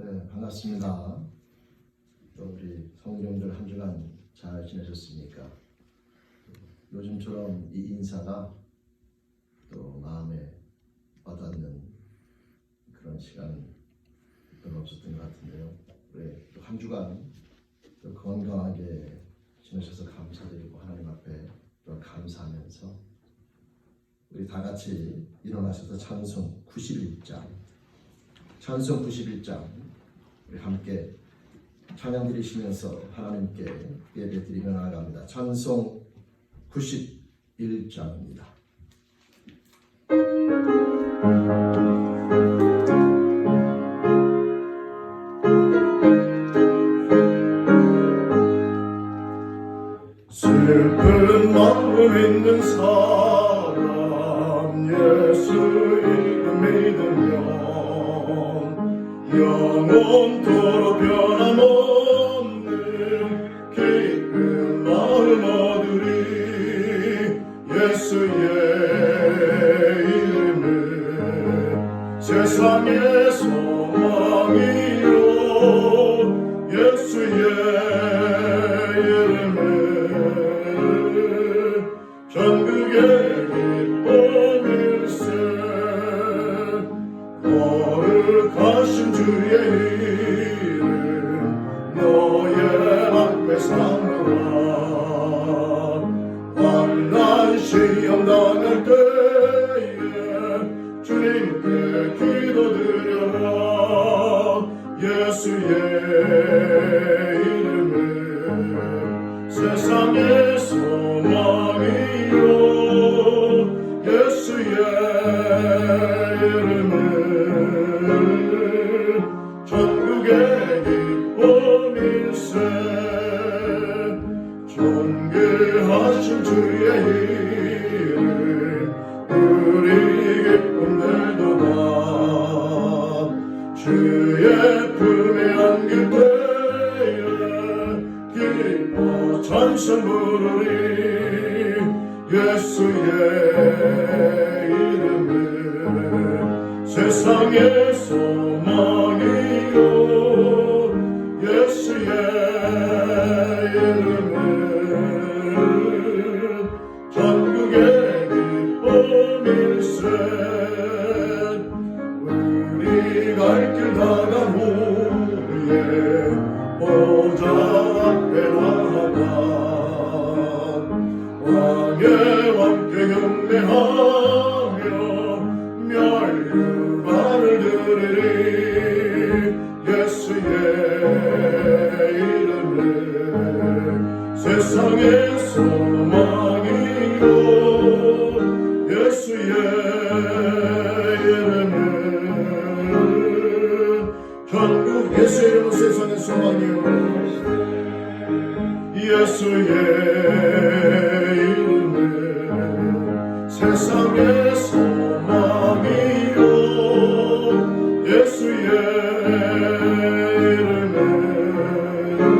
네, 반갑습니다. 또 우리 성도님들 한 주간 잘 지내셨습니까? 요즘처럼 이 인사가 또 마음에 와닿는 그런 시간은 별로 없었던 것 같은데요. 우리 또 한 주간 또 건강하게 지내셔서 감사드리고 하나님 앞에 또 감사하면서 우리 다 같이 일어나셔서 찬송 91장 우리 함께 찬양 드리시면서 하나님께 예배 드리며 나아갑니다. 찬송 91장입니다. 슬픈 마음 있는 사람 예수 이름 믿으면 영원토록 변함없는 기쁜 마음 얻으리. 예수의 이름은 세상의 소망이요 예수의 이름은 전국의 기쁨일세. 거룩하신 주의 이름 너의 앞에 삼으라. 환난 시험 당할 때에 주님께 기도드려라. 예수의 이름은 세상의 소망이요 예수의 이름은 전국의 기쁨일세. 존귀하신 주의 이름 우리 기쁨 되도다. 주의 품에 안길 때에 기뻐 찬송 부르리. 예수의 이름은 세상의 소망이요 예수의 이름은 전국의 기쁨일세. 우리 갈 길 나간 후에 보좌 앞에 나아가 왕의 왕께 경배하며 멸류관을 드리리. 예수의 이름은 세상의 소망이요 예수의 이름은 전국 예수의 이름은 세상의 소망이요 예수의 이름은 세상의 소망이요 예수의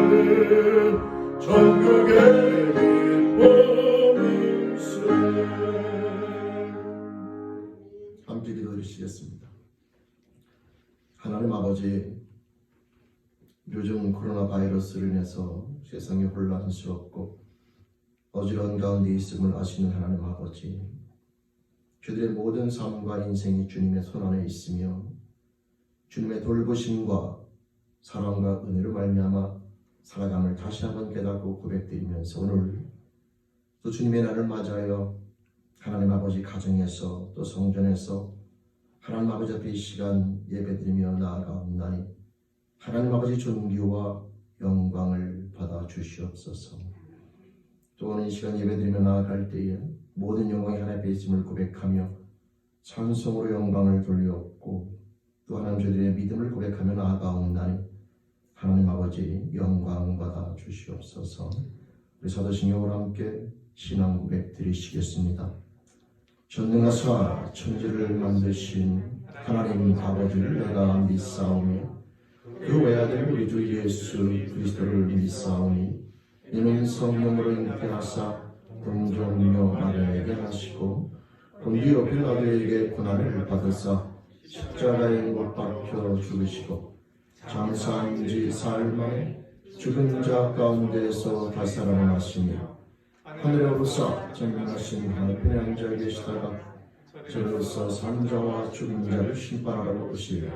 이름은 전국의 기쁨일세. 함께 기도드리시겠습니다. 하나님 아버지, 요즘 코로나 바이러스로 인해서 세상이 혼란스럽고 어지러운 가운데 있음을 아시는 하나님 아버지, 저들의 모든 삶과 인생이 주님의 손안에 있으며 주님의 돌보심과 사랑과 은혜로 말미암아 살아감을 다시 한번 깨닫고 고백드리면서 오늘 또 주님의 날을 맞아요 하나님 아버지 가정에서 또 성전에서 하나님 아버지 앞에 이 시간 예배드리며 나아가옵나니 하나님 아버지 존귀와 영광을 받아 주시옵소서. 또 오늘 이 시간 예배드리며 나아갈 때에 모든 영광이 하나님 앞에 있음을 고백하며 찬송으로 영광을 돌려옵고 또 하나님 저희들의 믿음을 고백하며 나아가옵나니 하나님 아버지 영광 받아 주시옵소서. 우리 사도신경으로 함께 신앙 고백 드리시겠습니다. 전능하사 천지를 만드신 하나님 아버지를 내가 믿사오며 그 외아들 우리 주 예수 그리스도를 믿사오니 이는 성령으로 잉태하사 동정녀 마리아에게 하시고 본디오 빌라도에게 고난을 받으사 십자가에 못 박혀 죽으시고 장사한 지 사흘 만에 죽은 자 가운데에서 다시 살아나시며 하늘에 오르사 전능하신 하늘에 앉아 계시다가 저로서 산자와 죽은 자를 심판하러 오시리라.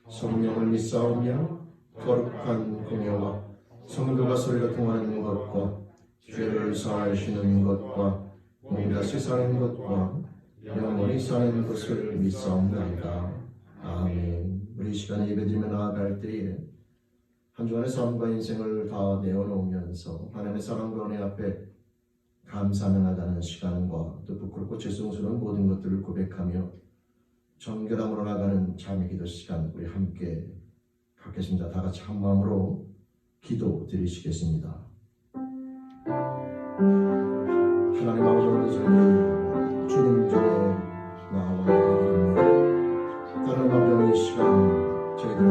성령을 믿사오며 거룩한 공예와 성도가 서로 통하는 것과 죄를 사하시는 것과 몸다시 사는 것과 영원히 사는 것을 믿사옵나이다. 아멘. 우리 이 시간에 예배드리며 나아갈 때에 한 주간의 삶과 인생을 다 내어놓으면서 하나님의 사랑과 은혜 앞에 감사하며 나가는 시간과 또 부끄럽고 죄송스러운 모든 것들을 고백하며 정결함으로 나가는 잠의 기도 시간 우리 함께 갖겠습니다. 다 같이 한 마음으로 기도 드리시겠습니다. 하나님 아버지 오늘 저희는 주님 전에 나와 예배드립니다. 하나님 아버지 이 시간 저희들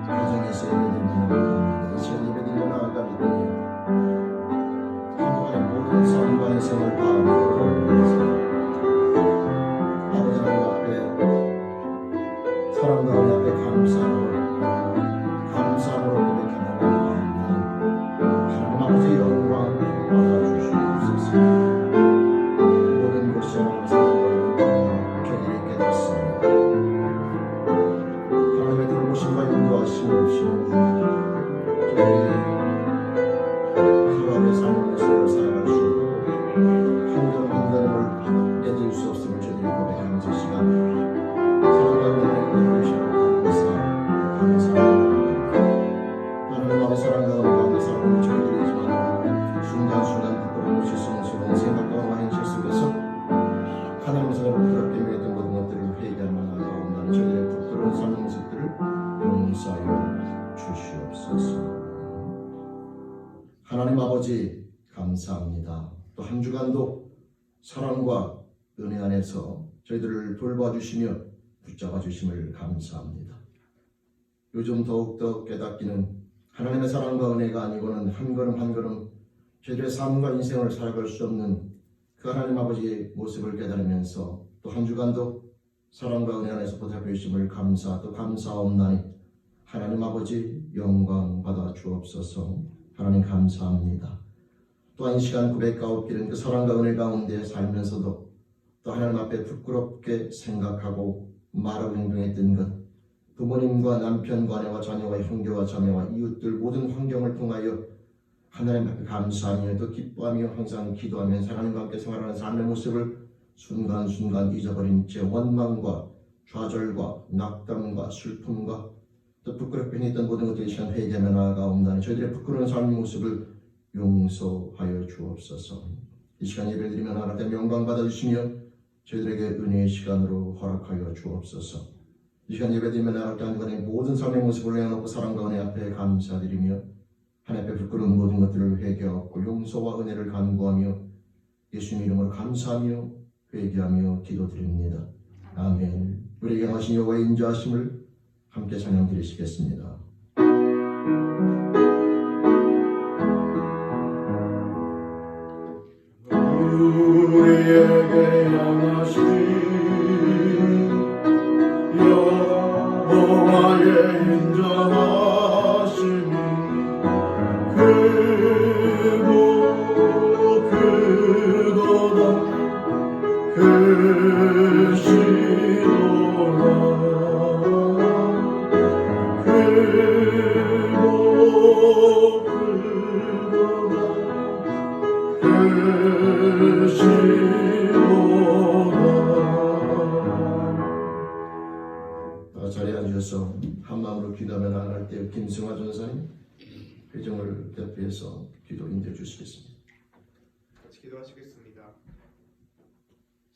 가정에서 예배드리며 이 시간 예배드리며 나아갈 때에 모든 삶과 인생을 다 내어놓으면서 아버지 하나님 앞에 사랑과 은혜 앞에 감사함으로 고백하는 하나님 아버지의 영광 받아주시옵소서. 모든 것이 하나님의 교회에 깨닫습니다. 하나님의 돌보심과 인도하심 없이 저희 서로의 삶을 살아갈 수 없고 한 걸음 한 걸음을 내딜 수 없음을 저희들이 고백하는 저 시간 사랑과 은혜를 베푸시고 감사합니다. 하나님 아버지 사랑과 은혜 가운데 살아가는 저희들이지만 순간순간 부끄럽고 죄송스러운 생각과 많은 실수에서 하나님의 사랑을 부끄럽게 여겼던 모든 것들을 회개하며 나아가온다는 저희들의 부끄러운 삶의 모습들을 용서하여 주시옵소서. 하나님 아버지 감사합니다. 또 한 주간도 사랑과 은혜 안에서 저희들을 돌봐주시며 붙잡아 주심을 감사합니다. 요즘 더욱더 깨닫기는 하나님의 사랑과 은혜가 아니고는 한 걸음 한 걸음 저희들의 삶과 인생을 살아갈 수 없는 그 하나님 아버지의 모습을 깨달으면서 또 한 주간도 사랑과 은혜 안에서 보답해 주심을 감사하옵나니 하나님 아버지 영광 받아 주옵소서. 하나님 감사합니다. 또한 이 시간 고백하옵기는 그 사랑과 은혜 가운데 살면서도 또 하나님 앞에 부끄럽게 생각하고 말하고 행동했던 것, 부모님과 남편과 아내와 자녀와 형제와 자매와 이웃들 모든 환경을 통하여 하나님 앞에 감사하며 또 기뻐하며 항상 기도하면서 하나님과 함께 생활하는 삶의 모습을 순간순간 잊어버린 채 원망과 좌절과 낙담과 슬픔과 또 부끄럽게 했던 모든 것들이 시간 회개하며 나아가옵나니 저희들의 부끄러운 삶의 모습을 용서하여 주옵소서. 이 시간 예배드리며 나아갈 때 영광 받아주시며 저희들에게 은혜의 시간으로 허락하여 주옵소서. 이 시간 예배드리며 나아갈 때 한 주간의 모든 삶의 모습을 내어놓고 사랑과 은혜 앞에 감사드리며 하나님 앞에 부끄러운 모든 것들을 회개하고 용서와 은혜를 간구하며 예수님 이름으로 감사하며 회개하며 기도드립니다. 아멘. 우리에게 하신 여호와의 인자하심을 함께 찬양 드리시겠습니다. 우리에게 향하신 여호와의 인자하심이 크고 크도다 크시도다 크고 자리에 앉으셔서 한 마음으로 기도하며 나아갈 때 김승화 전사님 회정을 대표해서 기도 인도해 주시겠습니다. 같이 기도하시겠습니다.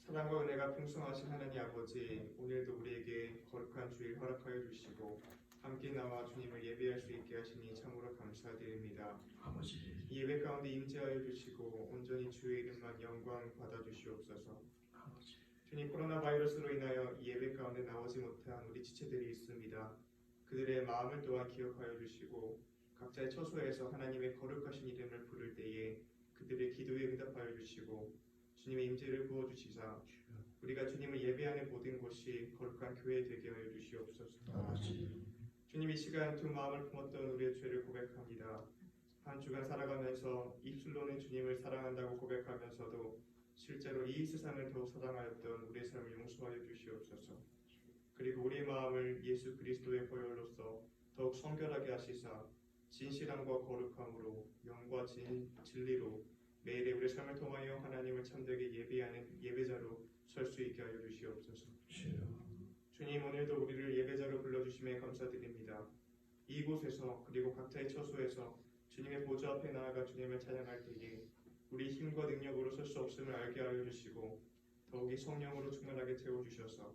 사랑과 은혜가 풍성하신 하나님 아버지, 오늘도 우리에게 거룩한 주일 허락하여 주시고 함께 나와 주님을 예배할 수 있게 하시니 참으로 감사드립니다. 아버지 이 예배 가운데 임재하여 주시고 온전히 주의 이름만 영광 받아 주시옵소서. 주님, 코로나 바이러스로 인하여 이 예배 가운데 나오지 못한 우리 지체들이 있습니다. 그들의 마음을 또한 기억하여 주시고 각자의 처소에서 하나님의 거룩하신 이름을 부를 때에 그들의 기도에 응답하여 주시고 주님의 임재를 부어주시사 우리가 주님을 예배하는 모든 곳이 거룩한 교회 되게 하여 주시옵소서. 아버지 주님, 주님 이 시간 두 마음을 품었던 우리의 죄를 고백합니다. 한 주간 살아가면서 입술로는 주님을 사랑한다고 고백하면서도 실제로 이 세상을 더욱 사랑하였던 우리의 삶을 용서하여 주시옵소서. 그리고 우리의 마음을 예수 그리스도의 보혈로서 더욱 성결하게 하시사 진실함과 거룩함으로 영과 진리로 매일의 우리의 삶을 통하여 하나님을 참되게 예배하는 예배자로 설 수 있게 하여 주시옵소서. 주님, 오늘도 우리를 예배자로 불러주심에 감사드립니다. 이곳에서 그리고 각자의 처소에서 주님의 보좌 앞에 나아가 주님을 찬양할 때에 우리 힘과 능력으로 설 수 없음을 알게 하여 주시고 더욱이 성령으로 충만하게 채워주셔서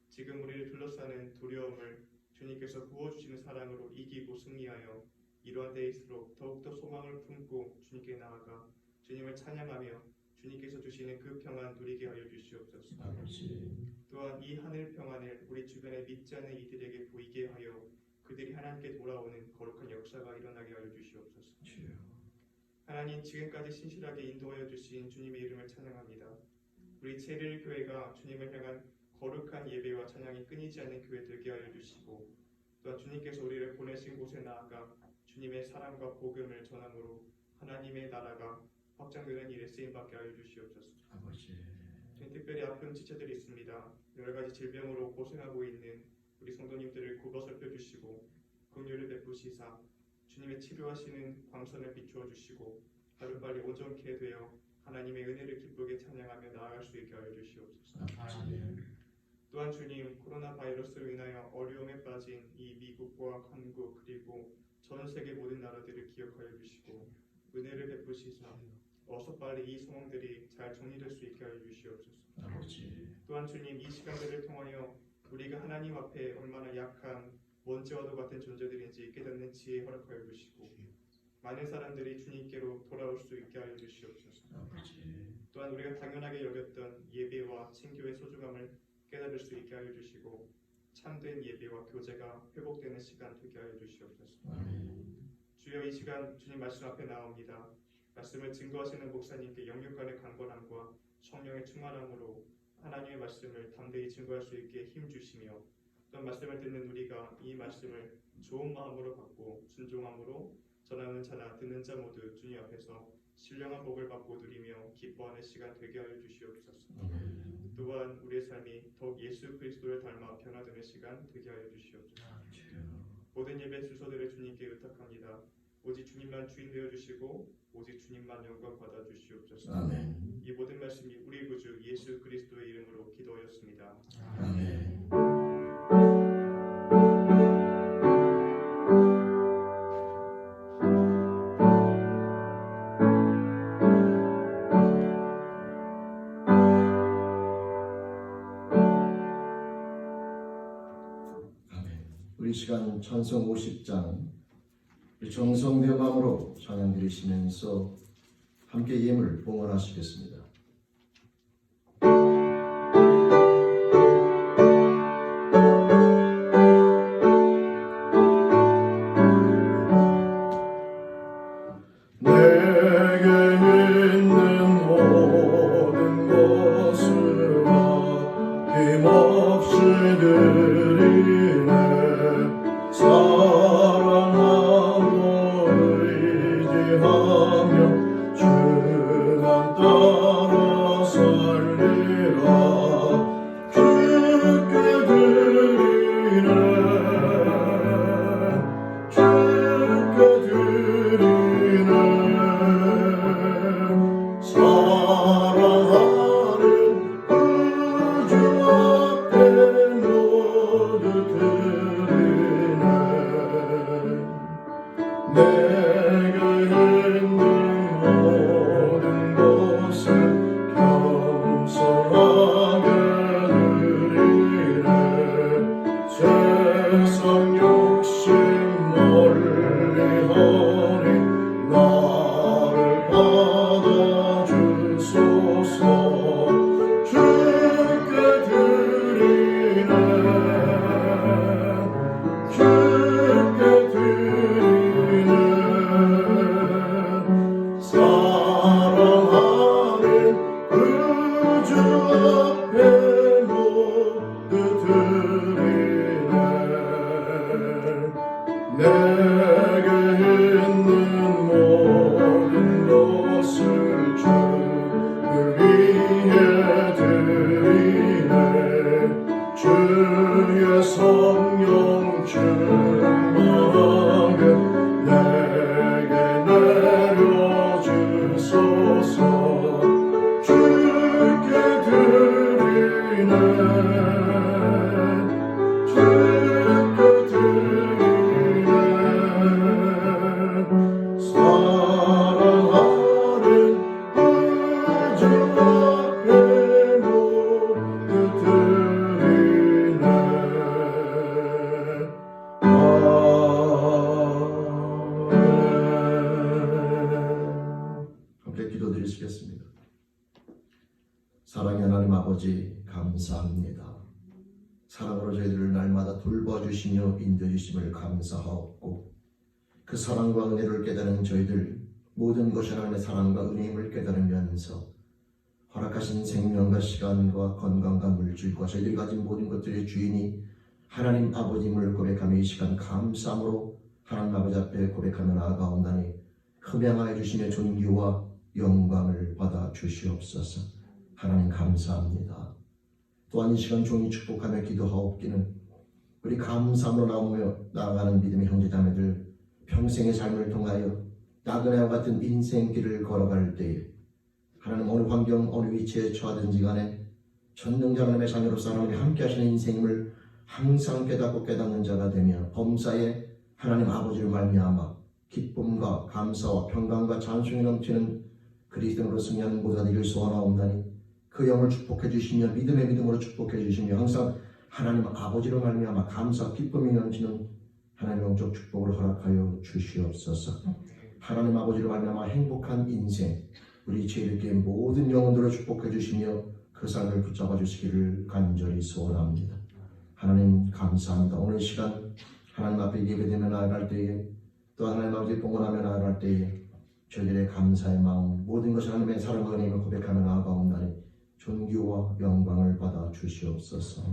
지금 우리를 둘러싸는 두려움을 주님께서 부어주시는 사랑으로 이기고 승리하여 이러한 때일수록 더욱더 소망을 품고 주님께 나아가 주님을 찬양하며 주님께서 주시는 그 평안 누리게 하여 주시옵소서. 또한 이 하늘 평안을 우리 주변에 믿지 않는 이들에게 보이게 하여 그들이 하나님께 돌아오는 거룩한 역사가 일어나게 하여 주시옵소서. 하나님, 지금까지 신실하게 인도하여 주신 주님의 이름을 찬양합니다. 우리 제1교회가 주님을 향한 거룩한 예배와 찬양이 끊이지 않는 교회 되게 하여 주시고 또한 주님께서 우리를 보내신 곳에 나아가 주님의 사랑과 복음을 전함으로 하나님의 나라가 확장되는 일에 쓰임받게 하여 주시옵소서. 특별히 아픈 지체들이 있습니다. 여러 가지 질병으로 고생하고 있는 우리 성도님들을 굽어 살펴주시고 긍휼을 베푸시사 주님의 치료하시는 광선을 비추어 주시고 하루빨리 온전케 되어 하나님의 은혜를 기쁘게 찬양하며 나아갈 수 있게 하여 주시옵소서. 또한 주님, 코로나 바이러스로 인하여 어려움에 빠진 이 미국과 한국 그리고 전 세계 모든 나라들을 기억하여 주시고 은혜를 베푸시사 어서 빨리 이 상황들이 잘 정리될 수 있게 하여 주시옵소서. 또한 주님, 이 시간들을 통하여 우리가 하나님 앞에 얼마나 약한 먼지와도 같은 존재들인지 깨닫는 지혜 허락하여 주시고 많은 사람들이 주님께로 돌아올 수 있게 하여 주시옵소서. 또한 우리가 당연하게 여겼던 예배와 친교의 소중함을 깨달을 수 있게 하여 주시고 참된 예배와 교제가 회복되는 시간 되게 하여 주시옵소서. 주여, 이 시간 주님 말씀 앞에 나옵니다. 말씀을 증거하시는 목사님께 영육간의 강건함과 성령의 충만함으로 하나님의 말씀을 담대히 증거할 수 있게 힘 주시며 또한 말씀을 듣는 우리가 이 말씀을 좋은 마음으로 받고 순종함으로 전하는 자나 듣는 자 모두 주님 앞에서 신령한 복을 받고 누리며 기뻐하는 시간 되게 하여 주시옵소서. 또한 우리의 삶이 더욱 예수 그리스도를 닮아 변화되는 시간 되게 하여 주시옵소서. 모든 예배 순서들을 주님께 의탁합니다. 오직 주님만 주인 되어 주시고 오직 주님만 영광 받아 주시옵소서. 아멘. 이 모든 말씀이 우리 구주 예수 그리스도의 이름으로 기도하였습니다. 아멘. 우리 시간 찬송 50장 정성된 마음으로 찬양 드리시면서 함께 예물 봉헌하시겠습니다. 내게 있는 모든 것을 힘없이 드리네. 사랑하고 의지하며 주만 따라 살리라. 주께 드리네. 주께 드리네. 사랑하는 구주 앞에 모두 드리네. 내게 있는 모든 것을 겸손하게 드리네. 세상 욕심 멀리하니 나를 받아주소서. 주께 드리네. 주께 드리네. 사랑하는 구주 앞에 모두 드리네. 내게 있는 모든 것을 주를 위해 드리네. 주의 성령 충만하게 내게 내려주소서. 주께 드리네. 주께 드리네. 사랑하는 주 앞에 모두 드리네. 함께 기도드리시겠습니다. 사랑의 하나님 아버지, 감사합니다. 사랑으로 저희들을 날마다 돌봐주시며 인도해주심을 감사하옵고, 그 사랑과 은혜를 깨달은 저희들 모든 것이 하나님의 사랑과 은혜임을 깨달으면서 허락하신 생명과 시간과 건강과 물질과 저희들이 가진 모든 것들의 주인이 하나님 아버지임을 고백하며 이 시간 감사함으로 하나님 아버지 앞에 고백하며 나아가온다니 흠양하여 주시며 존귀와 영광을 받아 주시옵소서. 하나님 감사합니다. 또한 이 시간 종이 축복하며 기도하옵기는 우리 감사함으로 나아가는 믿음의 형제자매들 평생의 삶을 통하여 나그네와 같은 인생길을 걸어갈 때에 하나님 어느 환경 어느 위치에 처하든지 간에 전능자 하나님의 자녀로서 하나님이 함께 하시는 인생임을 항상 깨닫고 깨닫는 자가 되며 범사에 하나님 아버지를 말미암아 기쁨과 감사와 평강과 찬송이 넘치는 그리스도인으로 승리하는 모두가 되길 소원하옵나니 그 영을 축복해 주시며 믿음의 믿음으로 축복해 주시며 항상 하나님 아버지로 말미암아 감사 기쁨이 넘치는 하나님의 영적 축복을 허락하여 주시옵소서. 하나님 아버지로 말미암아 행복한 인생 우리 죄인에게 모든 영혼들을 축복해 주시며 그 삶을 붙잡아 주시기를 간절히 소원합니다. 하나님 감사합니다. 오늘 시간 하나님 앞에 예배되며 나아갈 때에 또 하나님 아버지 봉헌하며 나아갈 때에 저희들의 감사의 마음 모든 것을 하나님의 사랑과 은혜를 고백하며 나아가온다니 존귀와 영광을 받아 주시옵소서.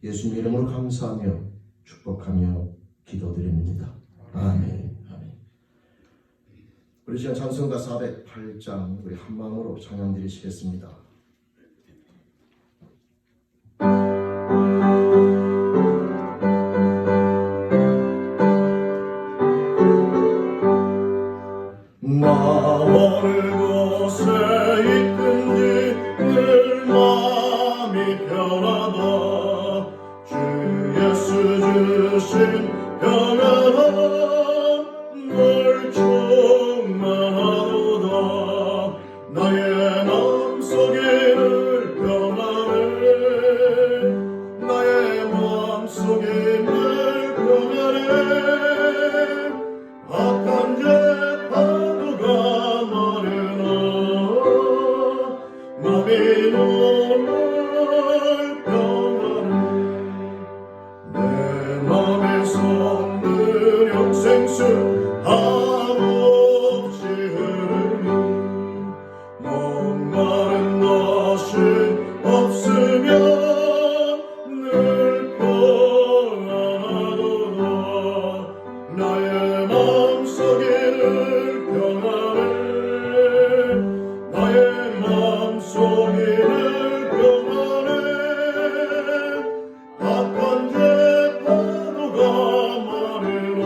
예수님 이름으로 감사하며 축복하며 기도드립니다. 아멘. 아멘. 우리 시간 찬송가 408장 우리 한 마음으로 찬양 드리시겠습니다. 나 어느 곳에 있든지 늘 마음이 편하다. 주 예수 주신 평안함 늘 충만하도다. 나의 마음속에 늘 평안해. 나의 마음속에 늘 평안해. 악한 죄 맘이 늘 평안해. 내 맘에서 늘 영생수 한없이 흐르니 목마른 것이 없으면 늘 평안하도다. 나의 마음속에 늘 평안해. 나의 마음속에는 평안해. 악한 죄 파도가 많으나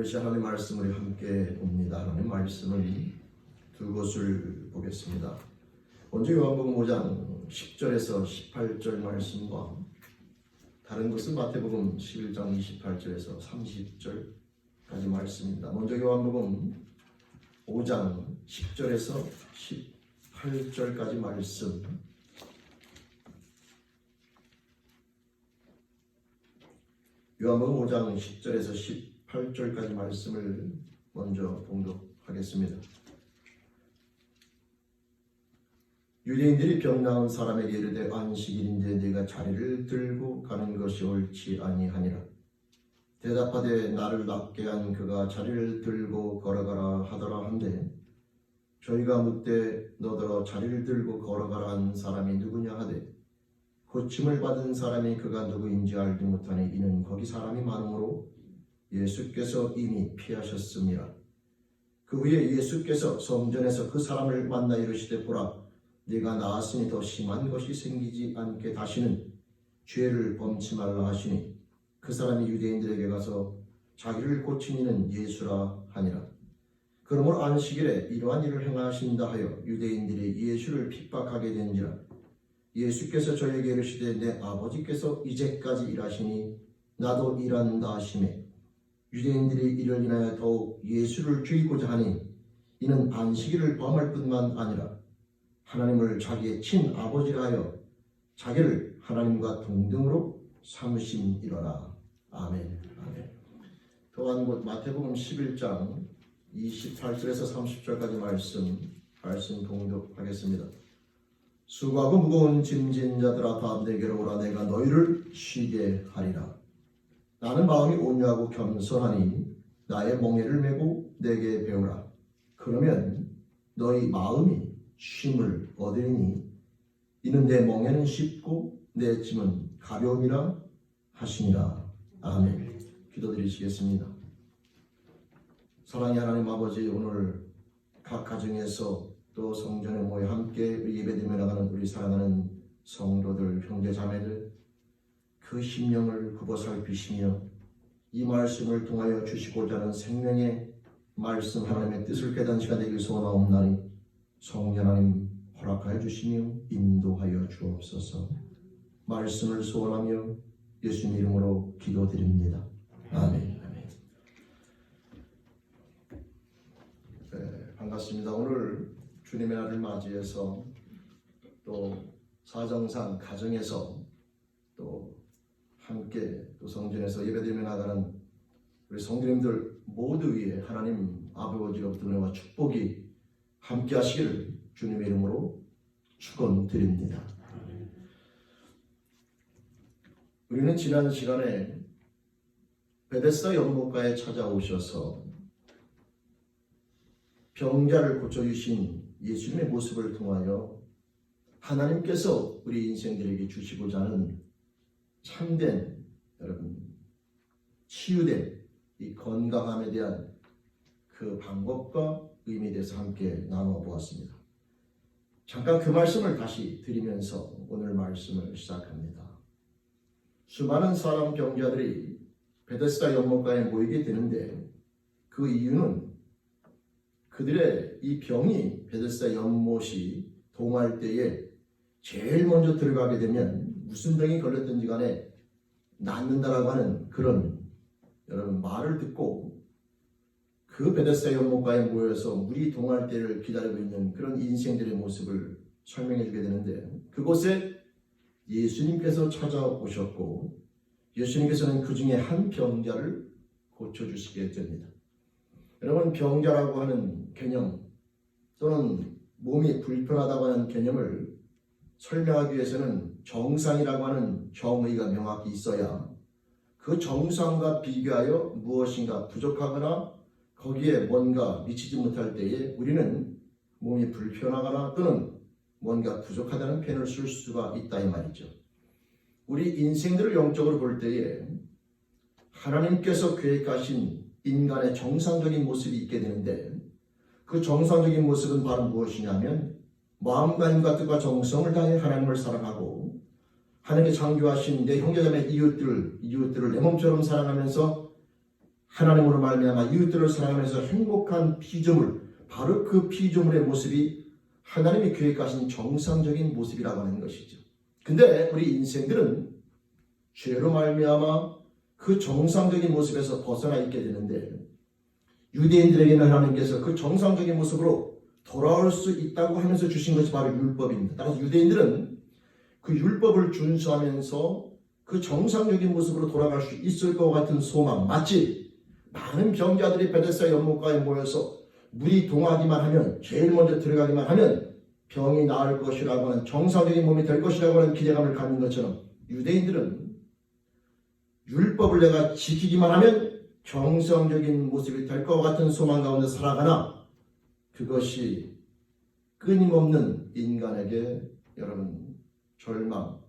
이것이 하나님의 말씀을 함께 봅니다. 하나님의 말씀은 두 곳을 보겠습니다. 먼저 요한복음 5장 10절에서 18절 말씀과 다른 것은 마태복음 11장 28절에서 30절까지 말씀입니다. 먼저 요한복음 5장 10절에서 18절까지 말씀, 요한복음 5장 10절에서 18절까지 말씀을 먼저 봉독하겠습니다. 유대인들이 병 나은 사람에게 이르되 안식일인데 네가 자리를 들고 가는 것이 옳지 아니하니라. 대답하되 나를 낫게 한 그가 자리를 들고 걸어가라 하더라 한데 저희가 묻되 너더러 자리를 들고 걸어가라 한 사람이 누구냐 하되 고침을 받은 사람이 그가 누구인지 알지 못하니 이는 거기 사람이 많으므로 예수께서 이미 피하셨습니다. 그 후에 예수께서 성전에서 그 사람을 만나 이르시되 보라 네가 나았으니 더 심한 것이 생기지 않게 다시는 죄를 범치 말라 하시니 그 사람이 유대인들에게 가서 자기를 고친 이는 예수라 하니라. 그러므로 안식일에 이러한 일을 행하신다 하여 유대인들이 예수를 핍박하게 된지라. 예수께서 저에게 이르시되 내 아버지께서 이제까지 일하시니 나도 일한다 하시매 유대인들이 이를 인하여 더욱 예수를 죽이고자 하니 이는 안식일을 범할 뿐만 아니라 하나님을 자기의 친아버지라 하여 자기를 하나님과 동등으로 삼으심이로라. 아멘. 아멘. 또한 곧 마태복음 11장 28절에서 30절까지 말씀 봉독하겠습니다. 수고하고 무거운 짐진 자들아 다 내게로 오라 내가 너희를 쉬게 하리라. 나는 마음이 온유하고 겸손하니 나의 멍에를 메고 내게 배우라. 그러면 너희 마음이 쉼을 얻으리니 이는 내 멍에는 쉽고 내 짐은 가벼움이라 하시니라. 아멘. 기도드리시겠습니다. 사랑의 하나님 아버지, 오늘 각 가정에서 또 성전에 모여 함께 예배드리며 나가는 우리 사랑하는 성도들, 형제 자매들, 그 심령을 굽어 살피시며 이 말씀을 통하여 주시고자 하는 생명의 말씀 하나님의 뜻을 깨닫는 시간 되길 소원하옵나니 성령 하나님 허락하여 주시며 인도하여 주옵소서. 말씀을 소원하며 예수님 이름으로 기도드립니다. 아멘. 네, 반갑습니다. 오늘 주님의 날을 맞이해서 또 사정상 가정에서 또 함께 또 성전에서 예배드리며 나가는 우리 성도님들 모두 위에 하나님 아버지로부터 은혜와 축복이 함께 하시기를 주님의 이름으로 축원드립니다. 우리는 지난 시간에 베데스다 연못가에 찾아오셔서 병자를 고쳐주신 예수님의 모습을 통하여 하나님께서 우리 인생들에게 주시고자 하는 참된 치유된 이 건강함에 대한 그 방법과 의미에 대해서 함께 나누어 보았습니다. 잠깐 그 말씀을 다시 드리면서 오늘 말씀을 시작합니다. 수많은 사람 병자들이 베데스다 연못가에 모이게 되는데 그 이유는 그들의 이 병이 베데스다 연못이 동할 때에 제일 먼저 들어가게 되면 무슨 병이 걸렸든지 간에 낫는다라고 하는 그런 여러분 말을 듣고 그 베데스다 연못가에 모여서 물이 동할 때를 기다리고 있는 그런 인생들의 모습을 설명해 주게 되는데 그곳에 예수님께서 찾아오셨고 예수님께서는 그 중에 한 병자를 고쳐주시게 됩니다. 여러분, 병자라고 하는 개념 또는 몸이 불편하다고 하는 개념을 설명하기 위해서는 정상이라고 하는 정의가 명확히 있어야 그 정상과 비교하여 무엇인가 부족하거나 거기에 뭔가 미치지 못할 때에 우리는 몸이 불편하거나 또는 뭔가 부족하다는 표현을 쓸 수가 있다 이 말이죠. 우리 인생들을 영적으로 볼 때에 하나님께서 계획하신 인간의 정상적인 모습이 있게 되는데 그 정상적인 모습은 바로 무엇이냐면 마음과 힘과 뜻과 정성을 다해 하나님을 사랑하고 하나님께 창조하신 내 형제자매 이웃들을 내 몸처럼 사랑하면서 하나님으로 말미암아 이웃들을 사랑하면서 행복한 피조물, 바로 그 피조물의 모습이 하나님이 계획하신 정상적인 모습이라고 하는 것이죠. 근데 우리 인생들은 죄로 말미암아 그 정상적인 모습에서 벗어나 있게 되는데, 유대인들에게는 하나님께서 그 정상적인 모습으로 돌아올 수 있다고 하면서 주신 것이 바로 율법입니다. 따라서 유대인들은 그 율법을 준수하면서 그 정상적인 모습으로 돌아갈 수 있을 것 같은 소망, 마치 많은 병자들이 베데스다 연못가에 모여서 물이 동하기만 하면, 제일 먼저 들어가기만 하면 병이 나을 것이라고 하는, 정상적인 몸이 될 것이라고 하는 기대감을 갖는 것처럼, 유대인들은 율법을 내가 지키기만 하면 정상적인 모습이 될 것 같은 소망 가운데 살아가나, 그것이 끊임없는 인간에게 여러분 절망,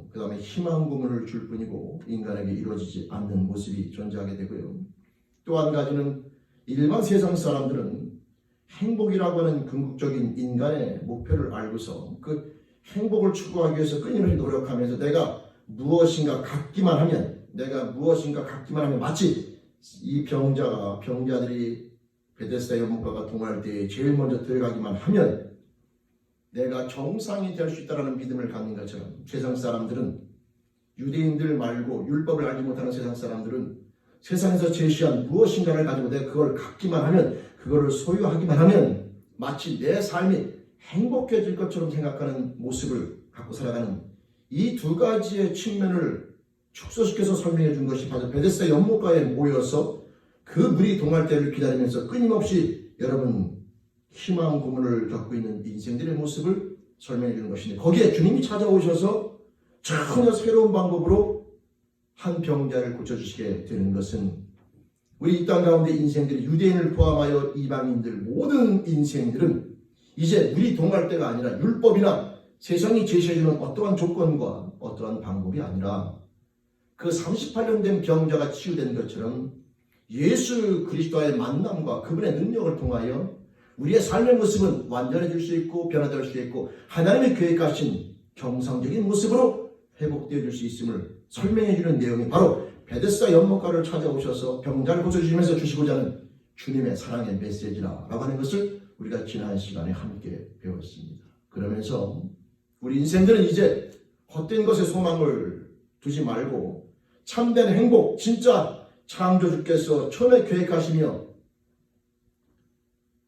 그 다음에 희망 고문을 줄 뿐이고 인간에게 이루어지지 않는 모습이 존재하게 되고요. 또 한 가지는 일반 세상 사람들은 행복이라고 하는 궁극적인 인간의 목표를 알고서 그 행복을 추구하기 위해서 끊임없이 노력하면서 내가 무엇인가 갖기만 하면, 마치 이 병자들이 베데스다 연못가가 동할 때 제일 먼저 들어가기만 하면 내가 정상이 될 수 있다는 믿음을 갖는 것처럼, 세상 사람들은, 유대인들 말고 율법을 알지 못하는 세상 사람들은 세상에서 제시한 무엇인가를 가지고 내가 그걸 갖기만 하면, 그거를 소유하기만 하면 마치 내 삶이 행복해질 것처럼 생각하는 모습을 갖고 살아가는, 이 두 가지의 측면을 축소시켜서 설명해 준 것이 바로 베데스다 연못가에 모여서 그 물이 동할 때를 기다리면서 끊임없이 여러분 희망 고문을 겪고 있는 인생들의 모습을 설명해 주는 것인데, 거기에 주님이 찾아오셔서 전혀 새로운 방법으로 한 병자를 고쳐주시게 되는 것은, 우리 이 땅 가운데 인생들이, 유대인을 포함하여 이방인들 모든 인생들은 이제 물이 동할 때가 아니라 율법이나 세상이 제시해주는 어떠한 조건과 어떠한 방법이 아니라 그 38년 된 병자가 치유된 것처럼 예수 그리스도와의 만남과 그분의 능력을 통하여 우리의 삶의 모습은 완전해질 수 있고 변화될 수 있고 하나님의 계획하신 정상적인 모습으로 회복되어질 수 있음을 설명해 주는 내용이 바로 베데스다 연못가를 찾아오셔서 병자를 고쳐주시면서 주시고자 하는 주님의 사랑의 메시지라고 하는 것을 우리가 지난 시간에 함께 배웠습니다. 그러면서 우리 인생들은 이제 헛된 것에 소망을 두지 말고 참된 행복, 진짜 창조주께서 처음에 계획하시며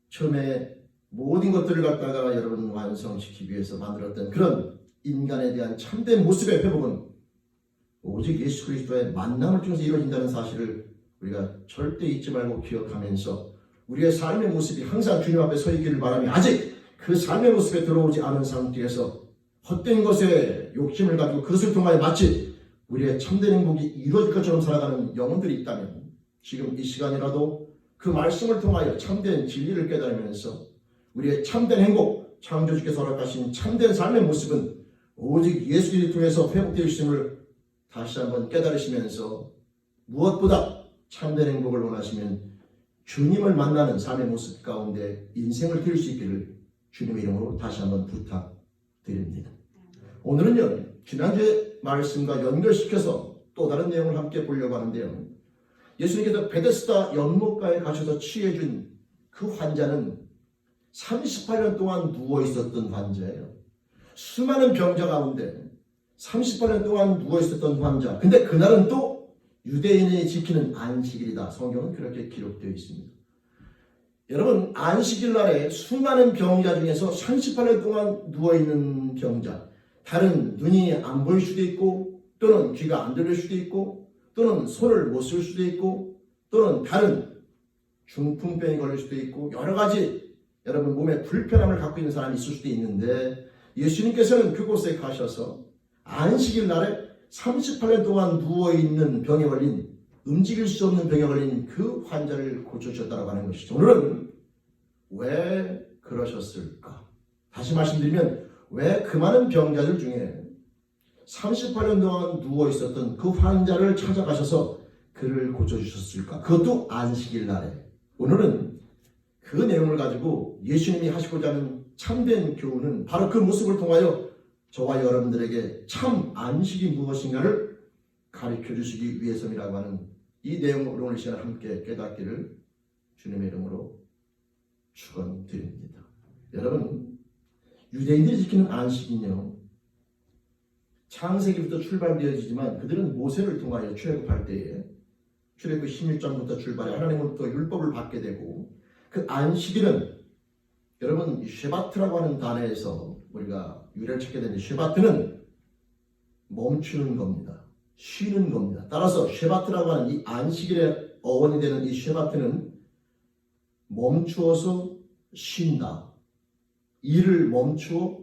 처음에 모든 것들을 갖다가 여러분 완성시키기 위해서 만들었던 그런 인간에 대한 참된 모습의 회복은 오직 예수 그리스도의 만남을 통해서 이루어진다는 사실을 우리가 절대 잊지 말고 기억하면서 우리의 삶의 모습이 항상 주님 앞에 서 있기를 바라며, 아직 그 삶의 모습에 들어오지 않은 상태에서 헛된 것에 욕심을 가지고 그것을 통하여 마치 우리의 참된 행복이 이루어질 것처럼 살아가는 영혼들이 있다면, 지금 이 시간이라도 그 말씀을 통하여 참된 진리를 깨달으면서 우리의 참된 행복, 창조주께서 허락하신 참된 삶의 모습은 오직 예수 그리스도를 통해서 회복되어 있음을 다시 한번 깨달으시면서, 무엇보다 참된 행복을 원하시면 주님을 만나는 삶의 모습 가운데 인생을 드릴 수 있기를 주님의 이름으로 다시 한번 부탁드립니다. 오늘은요, 지난주의 말씀과 연결시켜서 또 다른 내용을 함께 보려고 하는데요, 예수님께서 베데스다 연못가에 가셔서 치유해준 그 환자는 38년 동안 누워있었던 환자예요. 수많은 병자 가운데 38년 동안 누워있었던 환자. 근데 그날은 또 유대인이 지키는 안식일이다. 성경은 그렇게 기록되어 있습니다. 여러분, 안식일 날에 수많은 병자 중에서 38년 동안 누워있는 병자, 다른 눈이 안 보일 수도 있고, 또는 귀가 안 들릴 수도 있고, 또는 손을 못 쓸 수도 있고, 또는 다른 중풍병이 걸릴 수도 있고, 여러 가지 여러분 몸에 불편함을 갖고 있는 사람이 있을 수도 있는데, 예수님께서는 그곳에 가셔서 안식일 날에 38년 동안 누워있는 병에 걸린, 움직일 수 없는 병에 걸린 그 환자를 고쳐주셨다고 하는 것이죠. 오늘은 왜 그러셨을까? 다시 말씀드리면, 왜 그 많은 병자들 중에 38년 동안 누워있었던 그 환자를 찾아가셔서 그를 고쳐주셨을까? 그것도 안식일 날에. 오늘은 그 내용을 가지고 예수님이 하시고자 하는 참된 교훈은 바로 그 모습을 통하여 저와 여러분들에게 참 안식이 무엇인가를 가르쳐 주시기 위해서이라고 하는 이 내용을 오늘 시간에 함께 깨닫기를 주님의 이름으로 축원드립니다. 여러분, 유대인들이 지키는 안식은요, 창세기부터 출발되어지지만 그들은 모세를 통하여 출애굽할 때에 출애굽 16장부터 출발해 하나님으로부터 율법을 받게 되고, 그 안식일은 여러분 쉐바트라고 하는 단어에서 우리가 유래를 찾게 되는데, 쉐바트는 멈추는 겁니다. 쉬는 겁니다. 따라서 쉐바트라고 하는 이 안식일의 어원이 되는 이 쉐바트는 멈추어서 쉰다. 일을 멈추어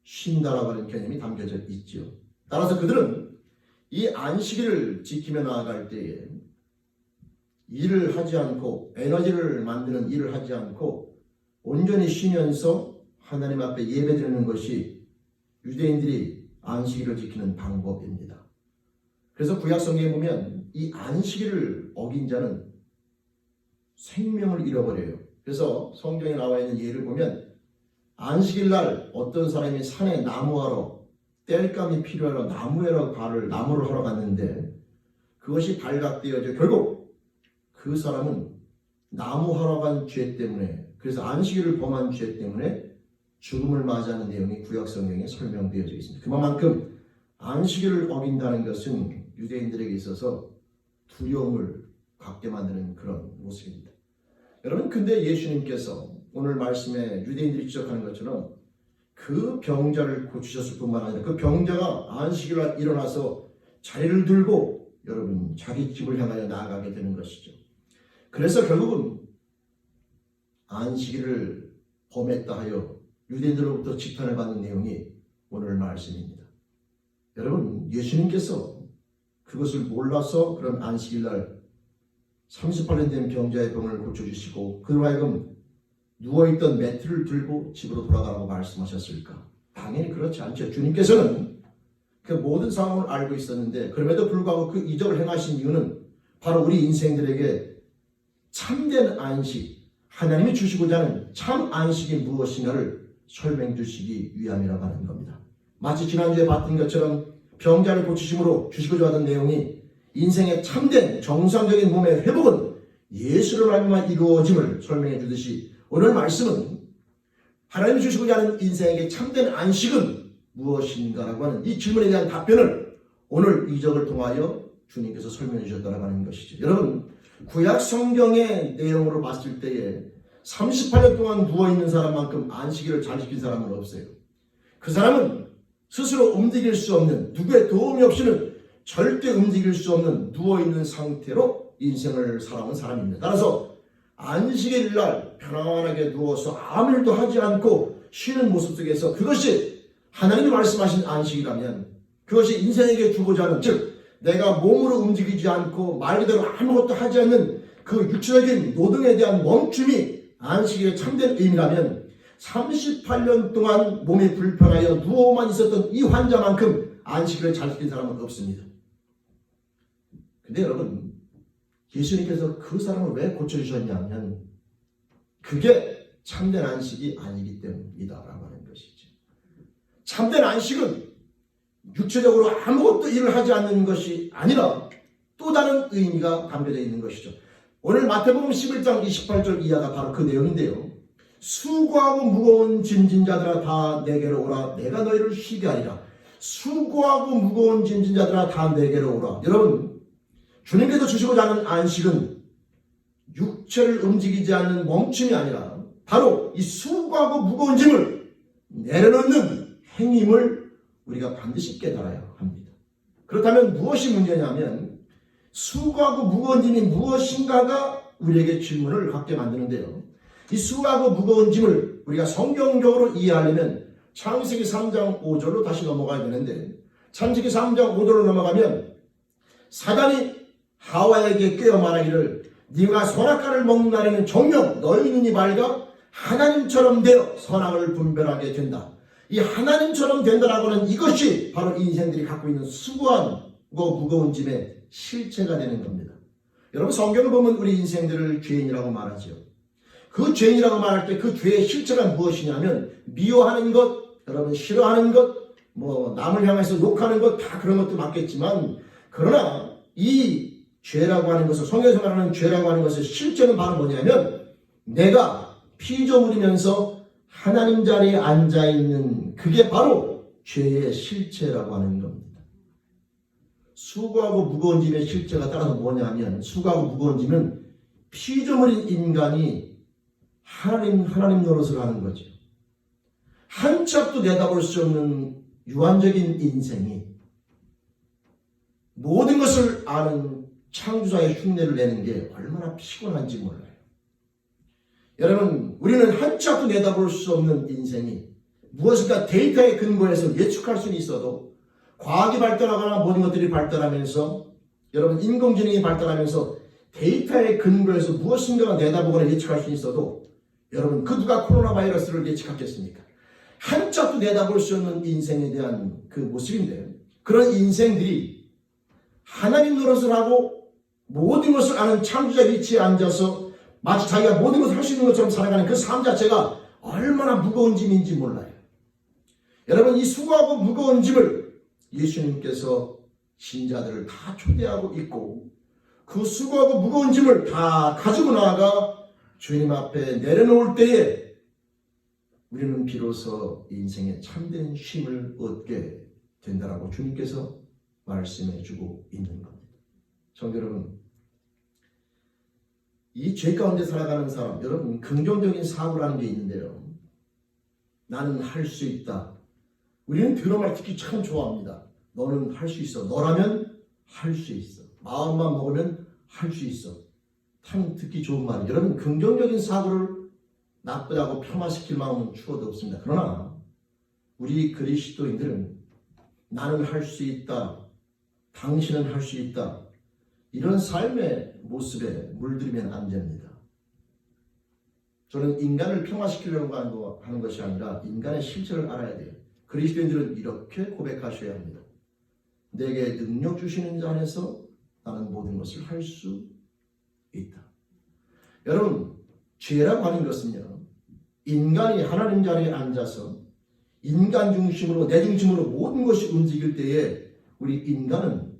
쉰다라고 하는 개념이 담겨져 있지요. 따라서 그들은 이 안식일을 지키며 나아갈 때에 일을 하지 않고, 에너지를 만드는 일을 하지 않고 온전히 쉬면서 하나님 앞에 예배드리는 것이 유대인들이 안식일을 지키는 방법입니다. 그래서 구약 성경에 보면 이 안식일을 어긴 자는 생명을 잃어버려요. 그래서 성경에 나와 있는 예를 보면, 안식일 날 어떤 사람이 산에 나무하러, 땔감이 필요하러 나무를 하러 갔는데 그것이 발각되어져 결국 그 사람은 나무하러 간 죄 때문에, 그래서 안식일을 범한 죄 때문에 죽음을 맞이하는 내용이 구약 성경에 설명되어져 있습니다. 그만큼 안식일을 어긴다는 것은 유대인들에게 있어서 두려움을 갖게 만드는 그런 모습입니다. 여러분, 근데 예수님께서 오늘 말씀에 유대인들이 지적하는 것처럼 그 병자를 고치셨을 뿐만 아니라 그 병자가 안식일날 일어나서 자리를 들고 여러분 자기 집을 향하여 나아가게 되는 것이죠. 그래서 결국은 안식일을 범했다 하여 유대인들로부터 지탄을 받는 내용이 오늘 말씀입니다. 여러분, 예수님께서 그것을 몰라서 그런 안식일날 38년 된 병자의 병을 고쳐주시고 그로 하여금 누워있던 매트를 들고 집으로 돌아가라고 말씀하셨을까? 당연히 그렇지 않죠. 주님께서는 그 모든 상황을 알고 있었는데 그럼에도 불구하고 그 이적을 행하신 이유는 바로 우리 인생들에게 참된 안식, 하나님이 주시고자 하는 참 안식이 무엇인가를 설명해 주시기 위함이라고 하는 겁니다. 마치 지난주에 봤던 것처럼 병자를 고치심으로 주시고자 하던 내용이 인생의 참된 정상적인 몸의 회복은 예수를 말미암아 이루어짐을 설명해 주듯이, 오늘 말씀은 하나님이 주시고자 하는 인생에게 참된 안식은 무엇인가라고 하는 이 질문에 대한 답변을 오늘 이적을 통하여 주님께서 설명해 주셨다고 하는 것이죠. 여러분, 구약 성경의 내용으로 봤을 때에 38년 동안 누워있는 사람만큼 안식일을 잘 지킨 사람은 없어요. 그 사람은 스스로 움직일 수 없는, 누구의 도움이 없이는 절대 움직일 수 없는 누워있는 상태로 인생을 살아온 사람입니다. 따라서 안식일 날 편안하게 누워서 아무 일도 하지 않고 쉬는 모습 속에서 그것이 하나님이 말씀하신 안식이라면, 그것이 인생에게 주고자 하는, 즉 내가 몸으로 움직이지 않고 말 그대로 아무것도 하지 않는 그 육체적인 노동에 대한 멈춤이 안식일의 참된 의미라면, 38년 동안 몸이 불편하여 누워만 있었던 이 환자만큼 안식일을 잘 지킨 사람은 없습니다. 근데 여러분, 예수님께서 그 사람을 왜 고쳐주셨냐면 그게 참된 안식이 아니기 때문이다라고 하는 것이죠. 참된 안식은 육체적으로 아무것도 일을 하지 않는 것이 아니라 또 다른 의미가 담겨져 있는 것이죠. 오늘 마태복음 11장 28절 이하가 바로 그 내용인데요. 수고하고 무거운 짐진 자들아 다 내게로 오라, 내가 너희를 쉬게 하리라. 수고하고 무거운 짐진 자들아 다 내게로 오라. 여러분, 주님께서 주시고자 하는 안식은 육체를 움직이지 않는 멈춤이 아니라 바로 이 수고하고 무거운 짐을 내려놓는 행임을 우리가 반드시 깨달아야 합니다. 그렇다면 무엇이 문제냐면, 수고하고 무거운 짐이 무엇인가가 우리에게 질문을 갖게 만드는데요. 이 수고하고 무거운 짐을 우리가 성경적으로 이해하려면 창세기 3장 5절로 다시 넘어가야 되는데, 창세기 3장 5절로 넘어가면 사단이 하와에게 꿰어 말하기를 네가 선악과를 먹는 날에는 정녕 너희 눈이 밝아 하나님처럼 되어 선악을 분별하게 된다. 이 하나님처럼 된다라고 하는 이것이 바로 인생들이 갖고 있는 수고하고 무거운 짐의 실체가 되는 겁니다. 여러분, 성경을 보면 우리 인생들을 죄인이라고 말하죠. 그 죄인이라고 말할 때 그 죄의 실체가 무엇이냐면 미워하는 것, 여러분 싫어하는 것, 남을 향해서 욕하는 것, 다 그런 것도 맞겠지만, 그러나 이 죄라고 하는 것을, 성경에서 말하는 죄라고 하는 것의 실제는 바로 뭐냐면 내가 피조물이면서 하나님 자리에 앉아있는 그게 바로 죄의 실체라고 하는 겁니다. 수고하고 무거운 짐의 실체가 따라서 뭐냐면 수고하고 무거운 짐은 피조물인 인간이 하나님 노릇을 하는 거죠. 한 치 앞도 내다볼 수 없는 유한적인 인생이 모든 것을 아는 창조자의 흉내를 내는 게 얼마나 피곤한지 몰라요. 여러분, 우리는 한 치 앞도 내다볼 수 없는 인생이 무엇인가 데이터에 근거해서 예측할 수는 있어도 과학이 발달하거나 모든 것들이 발달하면서 여러분 인공지능이 발달하면서 데이터에 근거해서 무엇인가가 내다보거나 예측할 수 있어도 여러분 그 누가 코로나 바이러스를 예측하겠습니까? 한 치 앞도 내다볼 수 없는 인생에 대한 그 모습인데 그런 인생들이 하나님 노릇을 하고 모든 것을 아는 창조자 위치에 앉아서 마치 자기가 모든 것을 할 수 있는 것처럼 살아가는 그 삶 자체가 얼마나 무거운 짐인지 몰라요. 여러분 이 수고하고 무거운 짐을 예수님께서 신자들을 다 초대하고 있고 그 수고하고 무거운 짐을 다 가지고 나아가 주님 앞에 내려놓을 때에 우리는 비로소 인생의 참된 쉼을 얻게 된다라고 주님께서 말씀해 주고 있는 겁니다. 성도 여러분, 이 죄 가운데 살아가는 사람, 여러분 긍정적인 사고라는 게 있는데요. 나는 할 수 있다. 우리는 그런 말 듣기 참 좋아합니다. 너는 할 수 있어. 너라면 할 수 있어. 마음만 먹으면 할 수 있어. 참 듣기 좋은 말이에요. 여러분 긍정적인 사고를 나쁘다고 폄하시킬 마음은 추워도 없습니다. 그러나 우리 그리스도인들은 나는 할 수 있다. 당신은 할 수 있다. 이런 삶의 모습에 물들이면 안 됩니다. 저는 인간을 폄하시키려고 하는 것이 아니라 인간의 실체를 알아야 돼요. 그리스도인들은 이렇게 고백하셔야 합니다. 내게 능력 주시는 자 안에서 나는 모든 것을 할 수 있다. 여러분, 죄라고 하는 것은요, 인간이 하나님 자리에 앉아서 인간 중심으로, 내 중심으로 모든 것이 움직일 때에 우리 인간은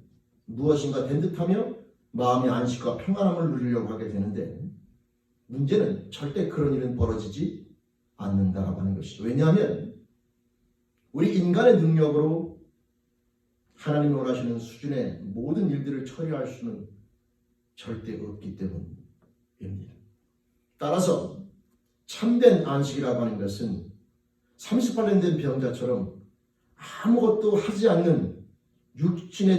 무엇인가 된 듯하며 마음의 안식과 평안함을 누리려고 하게 되는데 문제는 절대 그런 일은 벌어지지 않는다라고 하는 것이죠. 왜냐하면 우리 인간의 능력으로 하나님이 원하시는 수준의 모든 일들을 처리할 수는 절대 없기 때문입니다. 따라서 참된 안식이라고 하는 것은 38년 된 병자처럼 아무것도 하지 않는 육체에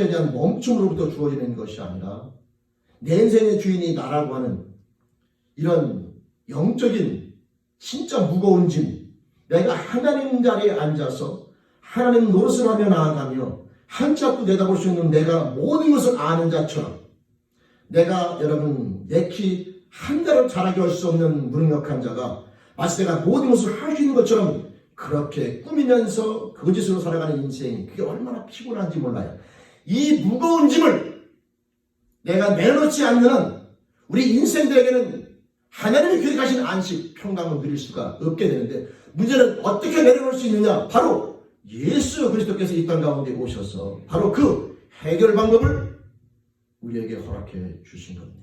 대한 멈춤으로부터 주어지는 것이 아니라 내 인생의 주인이 나라고 하는 이런 영적인 진짜 무거운 짐, 내가 하나님 자리에 앉아서 하나님 노릇을 하며 나아가며 한 치 앞도 내다볼 수 있는 내가 모든 것을 아는 자처럼 내가 여러분 내 키 한 달을 자라게 할 수 없는 무능력한 자가 마치 내가 모든 것을 할 수 있는 것처럼 그렇게 꾸미면서 거짓으로 살아가는 인생, 그게 얼마나 피곤한지 몰라요. 이 무거운 짐을 내가 내놓지 않는 한 우리 인생들에게는 하나님이 계획하신 안식, 평강을 누릴 수가 없게 되는데 문제는 어떻게 내려놓을 수 있느냐? 바로 예수 그리스도께서 이 땅 가운데 오셔서 바로 그 해결 방법을 우리에게 허락해 주신 겁니다.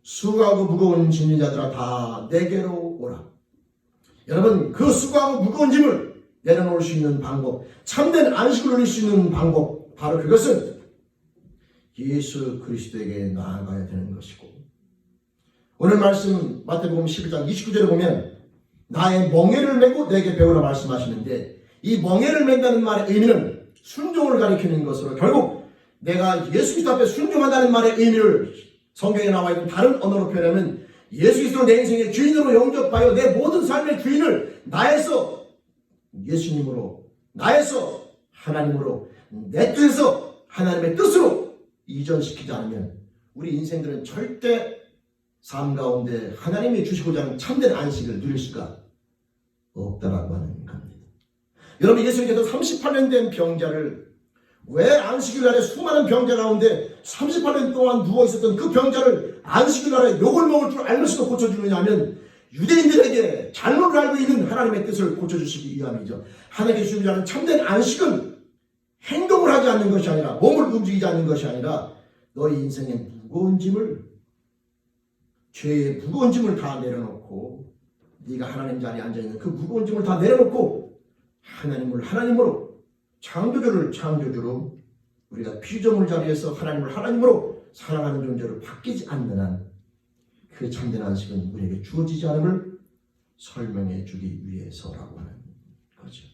수고하고 무거운 짐진 자들아 다 내게로 오라. 여러분 그 수고하고 무거운 짐을 내려놓을 수 있는 방법, 참된 안식을 누릴 수 있는 방법, 바로 그것은 예수 그리스도에게 나아가야 되는 것이고 오늘 말씀 마태복음 11장 29절에 보면 나의 멍에를 메고 내게 배우라 말씀하시는데 이 멍에를 맨다는 말의 의미는 순종을 가리키는 것으로 결국 내가 예수 그리스도 앞에 순종한다는 말의 의미를 성경에 나와 있는 다른 언어로 표현하면 예수 그리스도를 내 인생의 주인으로 영접하여 내 모든 삶의 주인을 나에서 예수님으로, 나에서 하나님으로, 내 뜻에서 하나님의 뜻으로 이전시키지 않으면 우리 인생들은 절대 삶 가운데 하나님이 주시고자 하는 참된 안식을 누릴 수가 없다라고 하는 겁니다. 여러분 예수님께서 38년 된 병자를 왜 안식일 날에 수많은 병자 가운데 38년 동안 누워있었던 그 병자를 안식일 날에 욕을 먹을 줄 알면서도 고쳐주느냐 하면 유대인들에게 잘못을 알고 있는 하나님의 뜻을 고쳐주시기 위함이죠. 하나님께 주시고자 하는 참된 안식은 행동을 하지 않는 것이 아니라 몸을 움직이지 않는 것이 아니라 너희 인생의 무거운 짐을, 죄의 무거운 짐을 다 내려놓고, 네가 하나님 자리에 앉아있는 그 무거운 짐을 다 내려놓고 하나님을 하나님으로, 창조주를 창조주로, 우리가 피조물 자리에서 하나님을 하나님으로 사랑하는 존재로 바뀌지 않는 한 그 참된 안식은 우리에게 주어지지 않음을 설명해 주기 위해서라고 하는 거죠.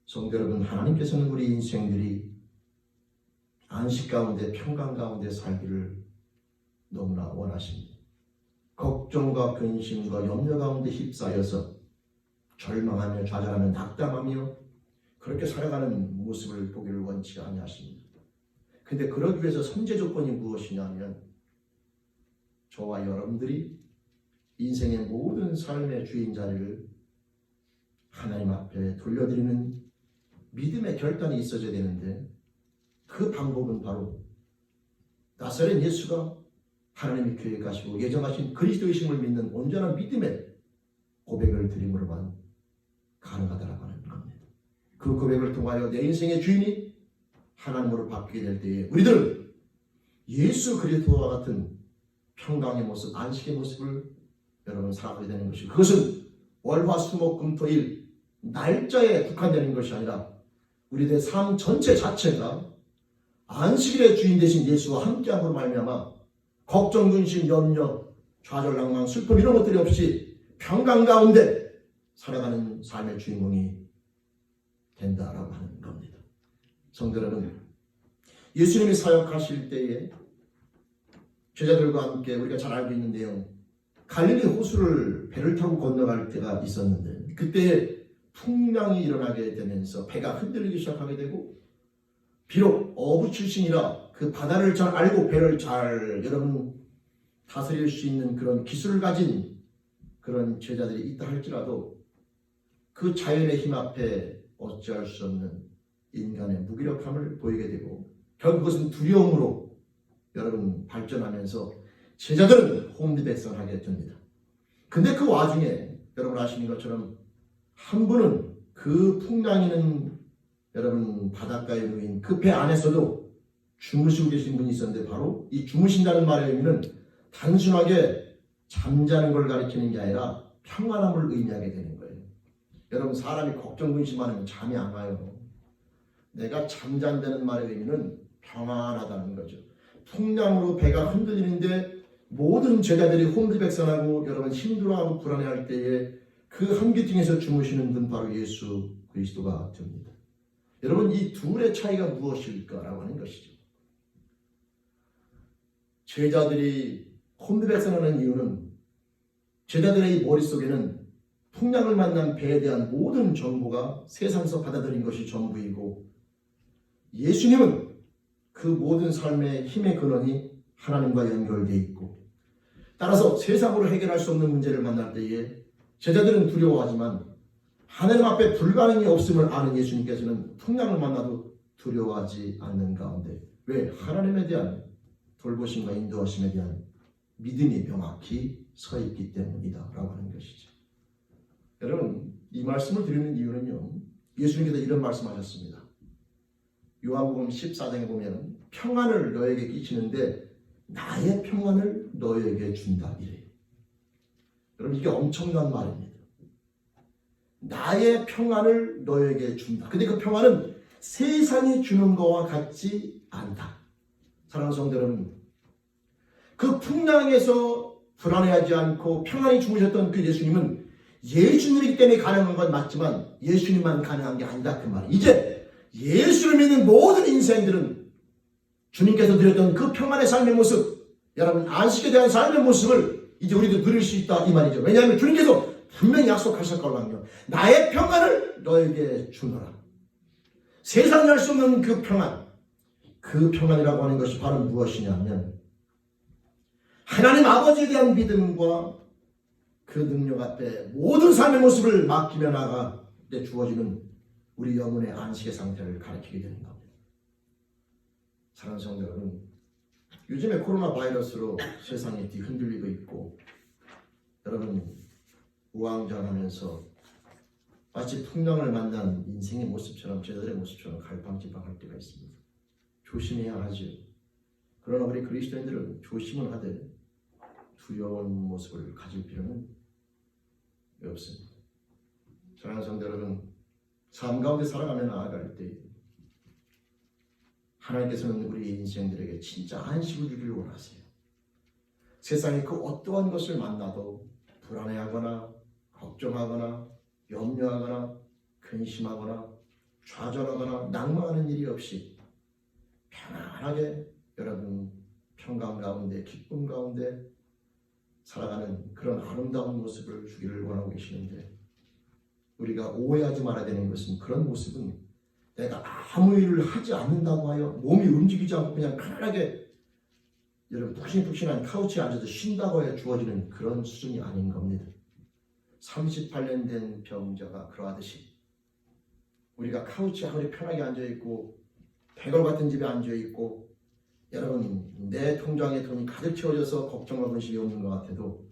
성도 여러분, 하나님께서는 우리 인생들이 안식 가운데 평강 가운데 살기를 너무나 원하십니다. 걱정과 근심과 염려 가운데 휩싸여서 절망하며 좌절하며 낙담하며 그렇게 살아가는 모습을 보기를 원치 아니하십니다. 근데 그러기 위해서 선제 조건이 무엇이냐면 저와 여러분들이 인생의 모든 삶의 주인 자리를 하나님 앞에 돌려드리는 믿음의 결단이 있어져야 되는데, 그 방법은 바로 나사렛 예수가 하나님이 계획하시고 예정하신 그리스도이심을 믿는 온전한 믿음의 고백을 드림으로만 가능하다라고 하는 겁니다. 그 고백을 통하여 내 인생의 주인이 하나님으로 바뀌게 될 때에 우리들은 예수 그리스도와 같은 평강의 모습, 안식의 모습을 여러분 살아가게 되는 것이고, 그것은 월화수목금토일 날짜에 국한되는 것이 아니라 우리들의 삶 전체 자체가 안식일의 주인 되신 예수와 함께함으로 말미암아 걱정, 근심, 염려, 좌절, 낭망, 슬픔 이런 것들이 없이 평강 가운데 살아가는 삶의 주인공이 된다라고 하는 겁니다. 성도 여러분, 예수님이 사역하실 때에 제자들과 함께 우리가 잘 알고 있는 내용, 갈릴리 호수를 배를 타고 건너갈 때가 있었는데, 그때 풍랑이 일어나게 되면서 배가 흔들리기 시작하게 되고, 비록 어부 출신이라 그 바다를 잘 알고 배를 잘 여러분 다스릴 수 있는 그런 기술을 가진 그런 제자들이 있다 할지라도 그 자연의 힘 앞에 어찌할 수 없는 인간의 무기력함을 보이게 되고, 결국 그것은 두려움으로 여러분 발전하면서 제자들은 혼비백산하게 됩니다. 근데 그 와중에 여러분 아시는 것처럼 한 분은 그 풍랑이는 여러분 바닷가에 놓인 그 배 안에서도 주무시고 계신 분이 있었는데, 바로 이 주무신다는 말의 의미는 단순하게 잠자는 걸 가리키는 게 아니라 평안함을 의미하게 되는 거예요. 여러분, 사람이 걱정 근심하면 잠이 안 와요. 내가 잠잔다는 말의 의미는 평안하다는 거죠. 풍랑으로 배가 흔들리는데 모든 제자들이 혼비백산하고 여러분 힘들어하고 불안해할 때에 그 한귀퉁에서 주무시는 분 바로 예수 그리스도가 됩니다. 여러분, 이 둘의 차이가 무엇일까라고 하는 것이죠. 제자들이 혼비백산하는 이유는 제자들의 머릿속에는 풍랑을 만난 배에 대한 모든 정보가 세상에서 받아들인 것이 전부이고, 예수님은 그 모든 삶의 힘의 근원이 하나님과 연결되어 있고, 따라서 세상으로 해결할 수 없는 문제를 만날 때에 제자들은 두려워하지만 하나님 앞에 불가능이 없음을 아는 예수님께서는 풍랑을 만나도 두려워하지 않는 가운데, 왜? 하나님에 대한 돌보심과 인도하심에 대한 믿음이 명확히 서 있기 때문이다 라고 하는 것이죠. 여러분, 이 말씀을 드리는 이유는요, 예수님께서 이런 말씀하셨습니다. 요한복음 14장에 보면 평안을 너에게 끼치는데 나의 평안을 너에게 준다 이래요. 여러분, 이게 엄청난 말입니다. 나의 평안을 너에게 준다. 근데 그 평안은 세상이 주는 것과 같지 않다. 사랑하는 성도 여러분, 그 풍랑에서 불안해하지 않고 평안히 주무셨던 그 예수님은 예수님이기 때문에 가능한 건 맞지만 예수님만 가능한 게 아니다 그 말이에요. 이제 예수를 믿는 모든 인생들은 주님께서 드렸던 그 평안의 삶의 모습, 여러분 안식에 대한 삶의 모습을 이제 우리도 누릴 수 있다 이 말이죠. 왜냐하면 주님께서 분명히 약속하셨거든요. 나의 평안을 너에게 주노라. 세상이 할 수 없는 그 평안, 그 평안이라고 하는 것이 바로 무엇이냐면 하나님 아버지에 대한 믿음과 그 능력 앞에 모든 삶의 모습을 맡기며 나가 내 주어지는 우리 영혼의 안식의 상태를 가리키게 되는 겁니다. 사랑하는 성도 여러분, 요즘에 코로나 바이러스로 세상이 뒤흔들리고 있고, 여러분 우왕좌왕하면서 마치 풍랑을 만난 인생의 모습처럼 제자들의 모습처럼 갈팡질팡할 때가 있습니다. 조심해야 하죠. 그러나 우리 그리스도인들은 조심을 하되 두려운 모습을 가질 필요는 없습니다. 사랑하는 성도 여러분, 삶 가운데 살아가며 나아갈 때 하나님께서는 우리 인생들에게 진짜 안식을 주기를 원하세요. 세상에 그 어떠한 것을 만나도 불안해하거나 걱정하거나 염려하거나 근심하거나 좌절하거나 낭망하는 일이 없이 편안하게 여러분 평강 가운데 기쁨 가운데 살아가는 그런 아름다운 모습을 주기를 원하고 계시는데, 우리가 오해하지 말아야 되는 것은 그런 모습은 내가 아무 일을 하지 않는다고 하여 몸이 움직이지 않고 그냥 편안하게 여러분 푹신푹신한 카우치에 앉아서 쉰다고 하여 주어지는 그런 수준이 아닌 겁니다. 38년 된 병자가 그러하듯이 우리가 카우치에 아무리 편하게 앉아있고 백월 같은 집에 앉아있고 여러분 내 통장에 돈이 가득 채워져서 걱정과 근심이 없는 것 같아도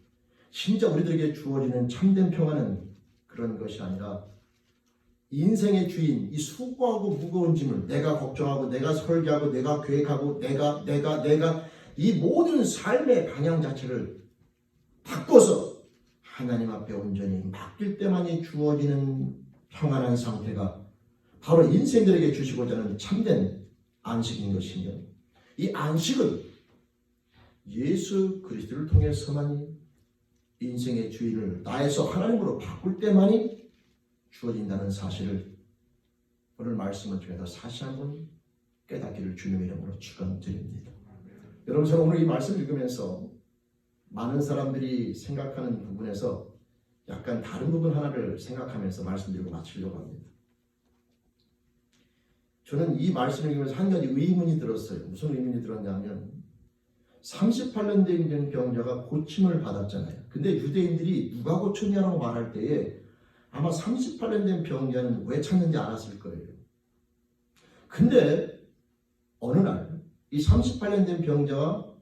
진짜 우리들에게 주어지는 참된 평안은 그런 것이 아니라 인생의 주인, 이 수고하고 무거운 짐을 내가 걱정하고 내가 설계하고 내가 계획하고 내가 이 모든 삶의 방향 자체를 바꿔서 하나님 앞에 온전히 맡길 때만이 주어지는 평안한 상태가 바로 인생들에게 주시고자 하는 참된 안식인 것이며, 이 안식은 예수 그리스도를 통해서만이 인생의 주인을 나에서 하나님으로 바꿀 때만이 주어진다는 사실을 오늘 말씀을 통해서 다시 한번 깨닫기를 주님의 이름으로 축원드립니다. 여러분, 저는 오늘 이 말씀을 읽으면서 많은 사람들이 생각하는 부분에서 약간 다른 부분 하나를 생각하면서 말씀드리고 마치려고 합니다. 저는 이 말씀을 읽으면서 한 가지 의문이 들었어요. 무슨 의문이 들었냐면 38년 된 병자가 고침을 받았잖아요. 근데 유대인들이 누가 고쳤냐라고 말할 때에 아마 38년 된 병자는 왜 찾는지 알았을 거예요. 근데 어느 날 이 38년 된 병자가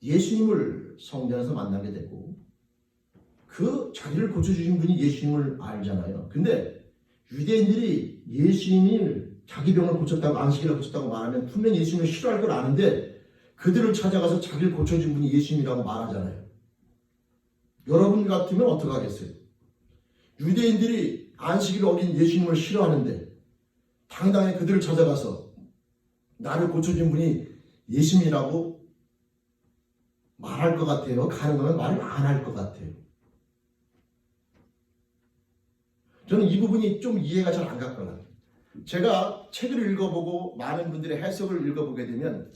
예수님을 성전에서 만나게 되고 그 자기를 고쳐주신 분이 예수님을 알잖아요. 근데 유대인들이 예수님을 자기 병을 고쳤다고 안식일을 고쳤다고 말하면 분명히 예수님을 싫어할 걸 아는데 그들을 찾아가서 자기를 고쳐준 분이 예수님이라고 말하잖아요. 여러분 같으면 어떻게 하겠어요? 유대인들이 안식일을 어긴 예수님을 싫어하는데 당당히 그들을 찾아가서 나를 고쳐준 분이 예수님이라고 말할 것 같아요? 가능하면 말을 안 할 것 같아요. 저는 이 부분이 좀 이해가 잘 안 갔거든요. 제가 책을 읽어보고 많은 분들의 해석을 읽어보게 되면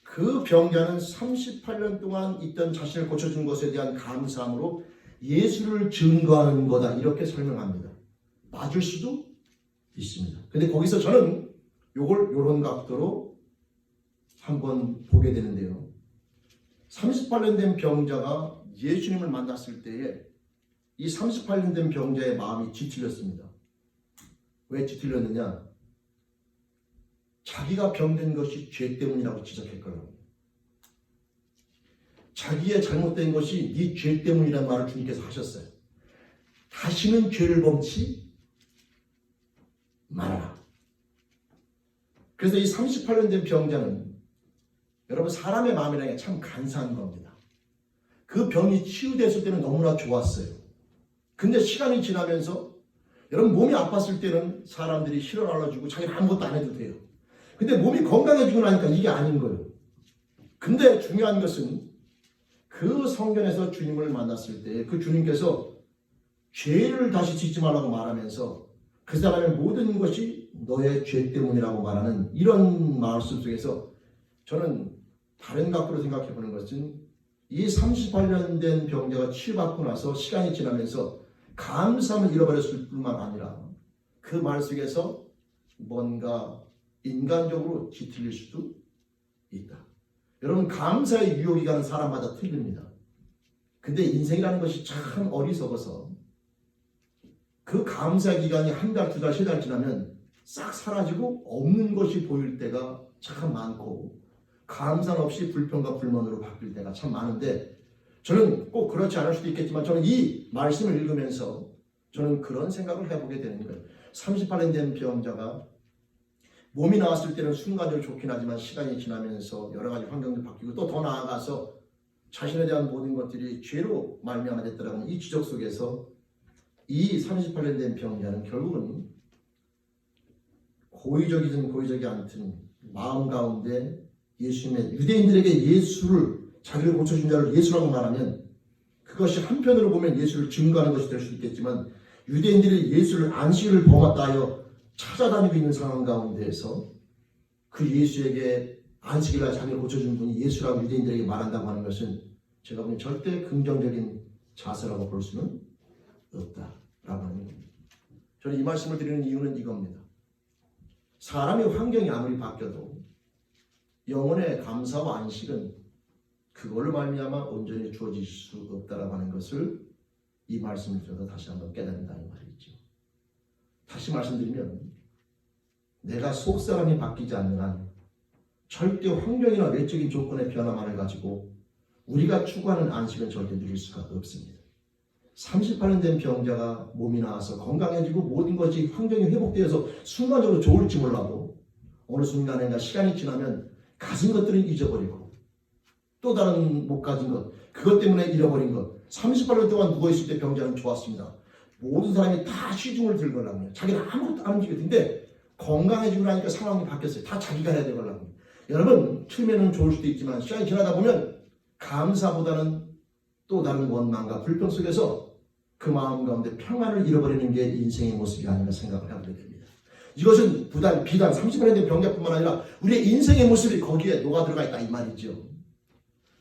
그 병자는 38년 동안 있던 자신을 고쳐준 것에 대한 감사함으로 예수를 증거하는 거다, 이렇게 설명합니다. 맞을 수도 있습니다. 근데 거기서 저는 이런 각도로 한번 보게 되는데요. 38년 된 병자가 예수님을 만났을 때에 이 38년 된 병자의 마음이 뒤틀렸습니다. 왜 뒤틀렸느냐? 자기가 병든 것이 죄 때문이라고 지적했거든요. 자기의 잘못된 것이 네 죄 때문이라는 말을 주님께서 하셨어요. 다시는 죄를 범치 말아라. 그래서 이 38년 된 병자는 여러분 사람의 마음이라는 게 참 간사한 겁니다. 그 병이 치유됐을 때는 너무나 좋았어요. 근데 시간이 지나면서 여러분 몸이 아팠을 때는 사람들이 실어 날라주고 자기는 아무것도 안 해도 돼요. 근데 몸이 건강해지고 나니까 이게 아닌 거예요. 근데 중요한 것은 그 성전에서 주님을 만났을 때 그 주님께서 죄를 다시 짓지 말라고 말하면서 그 사람의 모든 것이 너의 죄 때문이라고 말하는 이런 말씀 속에서 저는 다른 각도로 생각해 보는 것은 이 38년 된 병자가 치유받고 나서 시간이 지나면서 감사함을 잃어버렸을 뿐만 아니라 그 말 속에서 뭔가 인간적으로 뒤틀릴 수도 있다. 여러분, 감사의 유효 기간은 사람마다 틀립니다. 근데 인생이라는 것이 참 어리석어서 그 감사 기간이 한 달, 두 달, 세 달 지나면 싹 사라지고 없는 것이 보일 때가 참 많고 감사 없이 불평과 불만으로 바뀔 때가 참 많은데 저는 꼭 그렇지 않을 수도 있겠지만 저는 이 말씀을 읽으면서 저는 그런 생각을 해보게 되는 거예요. 38년 된 병자가 몸이 나왔을 때는 순간적으로 좋긴 하지만 시간이 지나면서 여러 가지 환경도 바뀌고 또 더 나아가서 자신에 대한 모든 것들이 죄로 말미암아 됐더라는 이 지적 속에서 이 38년 된 병자는 결국은 고의적이든 고의적이 않든 마음 가운데 예수님의 유대인들에게 예수를 자기를 고쳐준 자를 예수라고 말하면 그것이 한편으로 보면 예수를 증거하는 것이 될 수 있겠지만 유대인들이 예수를 안식일을 범했다 하여 찾아다니고 있는 상황 가운데에서 그 예수에게 안식일날 자기를 고쳐준 분이 예수라고 유대인들에게 말한다고 하는 것은 제가 보기엔 절대 긍정적인 자세라고 볼 수는 없다라고 하는 겁니다. 저는 이 말씀을 드리는 이유는 이겁니다. 사람의 환경이 아무리 바뀌어도 영혼의 감사와 안식은 그걸로 말미암아 온전히 주어질 수 없다라고 하는 것을 이 말씀을 들어서 다시 한번 깨닫는다는 말이죠. 다시 말씀드리면 내가 속사람이 바뀌지 않는 한 절대 환경이나 외적인 조건의 변화만을 가지고 우리가 추구하는 안식은 절대 누릴 수가 없습니다. 38년 된 병자가 몸이 나와서 건강해지고 모든 것이 환경이 회복되어서 순간적으로 좋을지 몰라도 어느 순간인가 시간이 지나면 가진 것들은 잊어버리고 또 다른 못 가진 것, 그것 때문에 잃어버린 것. 38년 동안 누워있을 때 병자는 좋았습니다. 모든 사람이 다 시중을 들거든요. 자기는 아무것도 안 움직였는데 건강해지고 나니까 상황이 바뀌었어요. 다 자기가 해야 되거든요. 여러분, 처음에는 좋을 수도 있지만 시간이 지나다 보면 감사보다는 또 다른 원망과 불평 속에서 그 마음 가운데 평안을 잃어버리는 게 인생의 모습이 아닌가 생각을 하게 됩니다. 이것은 비단 38년 된 병자뿐만 아니라 우리의 인생의 모습이 거기에 녹아 들어가 있다 이 말이죠.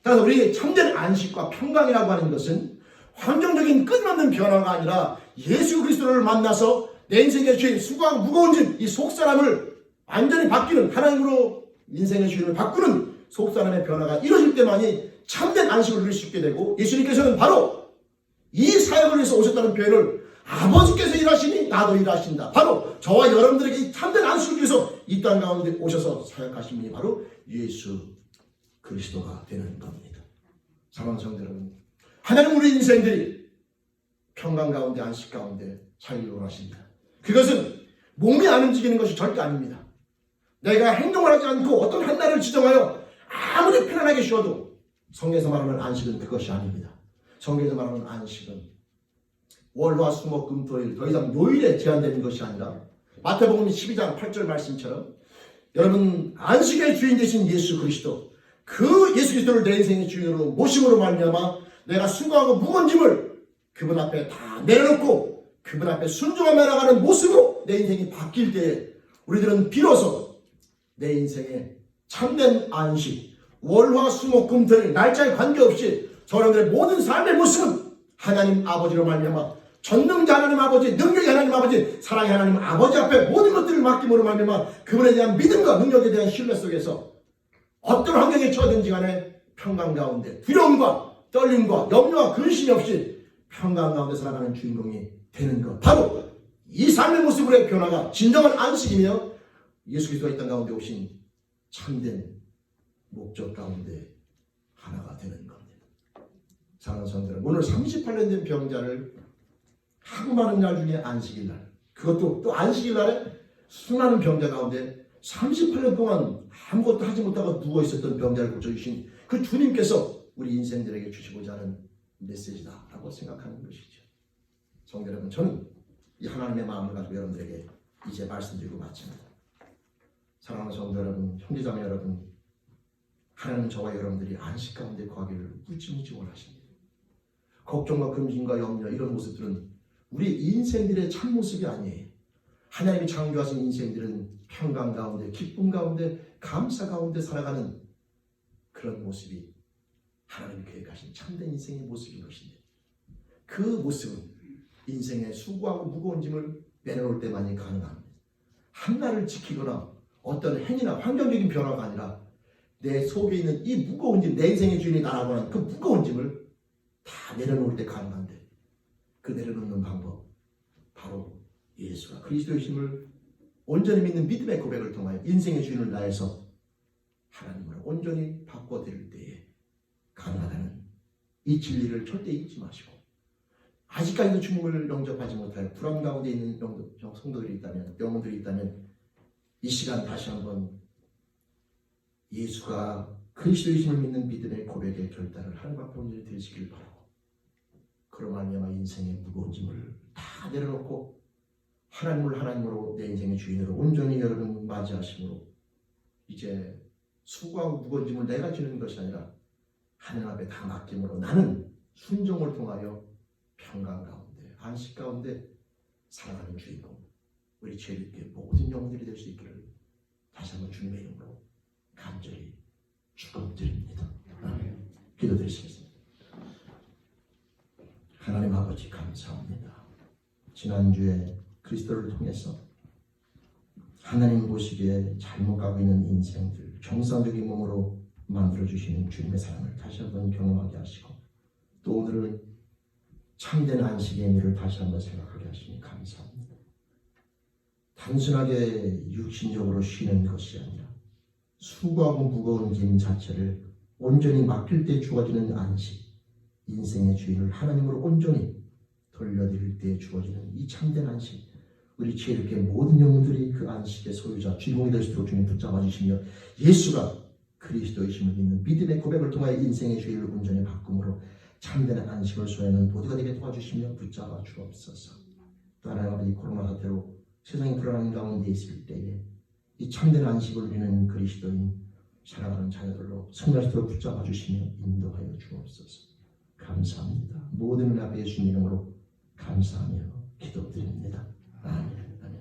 따라서 우리의 참된 안식과 평강이라고 하는 것은 환경적인 끝없는 변화가 아니라 예수 그리스도를 만나서 내 인생의 주인 수고하고 무거운 짐, 이 속사람을 완전히 바뀌는 하나님으로 인생의 주인을 바꾸는 속사람의 변화가 이루어질 때만이 참된 안식을 누릴 수 있게 되고 예수님께서는 바로 이 사역을 위해서 오셨다는 표현을 아버지께서 일하시니 나도 일하신다. 바로 저와 여러분들에게 이 참된 안식을 위해서 이 땅 가운데 오셔서 사역하신 분이 바로 예수 그리스도가 되는 겁니다. 사랑하는 성도 여러분, 하나님 우리 인생들이 평강 가운데 안식 가운데 살기를 원하십니다. 그것은 몸이 안 움직이는 것이 절대 아닙니다. 내가 행동을 하지 않고 어떤 한 날을 지정하여 아무리 편안하게 쉬어도 성경에서 말하는 안식은 그것이 아닙니다. 성경에서 말하는 안식은 월화 수목 금 토일 더 이상 요일에 제한되는 것이 아니라 마태복음 12장 8절 말씀처럼 여러분 안식의 주인 되신 예수 그리스도, 그 예수 그리스도를 내 인생의 주인으로 모심으로 말미암아 내가 수고하고 무거운 짐을 그분 앞에 다 내려놓고 그분 앞에 순종하며 나가는 모습으로 내 인생이 바뀔 때에 우리들은 비로소 내 인생의 참된 안식, 월화 수목 금 토일 날짜에 관계없이 저러들의 모든 삶의 모습은 하나님 아버지로 말미암아 전능자 하나님 아버지, 능력의 하나님 아버지, 사랑의 하나님 아버지 앞에 모든 것들을 맡김으로 말미암아 그분에 대한 믿음과 능력에 대한 신뢰 속에서 어떤 환경에 처하든지 간에 평강 가운데 두려움과 떨림과 염려와 근심이 없이 평강 가운데 살아가는 주인공이 되는 것, 바로 이 삶의 모습으로의 변화가 진정한 안식이며 예수 그리스도가 이 땅 가운데 오신 참된 목적 가운데 하나가 되는 겁니다. 사랑하는 성도들, 오늘 38년 된 병자를 하고 많은 날 중에 안식일날, 그것도 또 안식일날에 수많은 병자 가운데 38년 동안 아무것도 하지 못하고 누워있었던 병자를 고쳐주신 그 주님께서 우리 인생들에게 주시고자 하는 메시지다라고 생각하는 것이죠. 성도 여러분, 저는 이 하나님의 마음을 가지고 여러분들에게 이제 말씀드리고 마칩니다. 사랑하는 성도 여러분, 형제자매 여러분, 하나님은 저와 여러분들이 안식 가운데 거하기를 무지무지 원하십니다. 걱정과 근심과 염려 이런 모습들은 우리 인생들의 참모습이 아니에요. 하나님이 창조하신 인생들은 평강 가운데, 기쁨 가운데, 감사 가운데 살아가는 그런 모습이 하나님이 계획하신 참된 인생의 모습인 것인데, 그 모습은 인생의 수고하고 무거운 짐을 내려놓을 때만이 가능합니다. 한날을 지키거나 어떤 행위나 환경적인 변화가 아니라 내 속에 있는 이 무거운 짐, 내 인생의 주인이 나라고 하는 그 무거운 짐을 다 내려놓을 때 가능한데, 그 내려놓는 방법 바로 예수가 그리스도이심을 온전히 믿는 믿음의 고백을 통하여 인생의 주인을 다해서 하나님으로 온전히 바꿔드릴 때에 가능하다는 이 진리를 절대 잊지 마시고, 아직까지도 주님을 영접하지 못하여 불안 가운데 있는 성도들이 있다면, 영혼들이 있다면 이 시간 다시 한번 예수가 그리스도이심을 믿는 믿음의 고백의 결단을 하나님 앞에 온전히 드리시길 바라고, 그로 말미암아 인생의 무거운 짐을 다 내려놓고 하나님을 하나님으로 내 인생의 주인으로 온전히 여러분 맞이하심으로 이제 수고하고 무거운 짐을 내가 지는 것이 아니라 하나님 앞에 다 맡김으로 나는 순종을 통하여 평강 가운데 안식 가운데 살아가는 주인공, 우리 죄인께 모든 영혼들이 될 수 있기를 다시 한번 주님의 이름으로 간절히 축원드립니다. 기도드리시겠습니다. 하나님 아버지 감사합니다. 지난주에 그리스도를 통해서 하나님 보시기에 잘못 가고 있는 인생들, 정상적인 몸으로 만들어주시는 주님의 사랑을 다시 한번 경험하게 하시고, 또 오늘은 참된 안식의 의미를 다시 한번 생각하게 하시니 감사합니다. 단순하게 육신적으로 쉬는 것이 아니라 수고하고 무거운 짐 자체를 온전히 맡길 때 주어지는 안식, 인생의 주인을 하나님으로 온전히 돌려드릴 때 주어지는 이 참된 안식, 우리 지혜롭게 모든 영혼들이 그 안식의 소유자, 주인공이 될 수 있도록 주님 붙잡아 주시며, 예수가 그리스도이심을 믿는 믿음의 고백을 통하여 인생의 주인을 온전히 바꿈으로 참된 안식을 소유하는 모두가 되게 도와주시며 붙잡아 주옵소서. 또 하나님 아버지, 코로나 사태로 세상이 불안한 가운데 있을 때에 이 참된 안식을 누리는 그리스도인 사랑하는 자녀들로 승리하시도록 붙잡아 주시며 인도하여 주옵소서. 감사합니다. 모든 은 앞에 예수님 이름으로 감사하며 기도드립니다. 아멘. 아멘.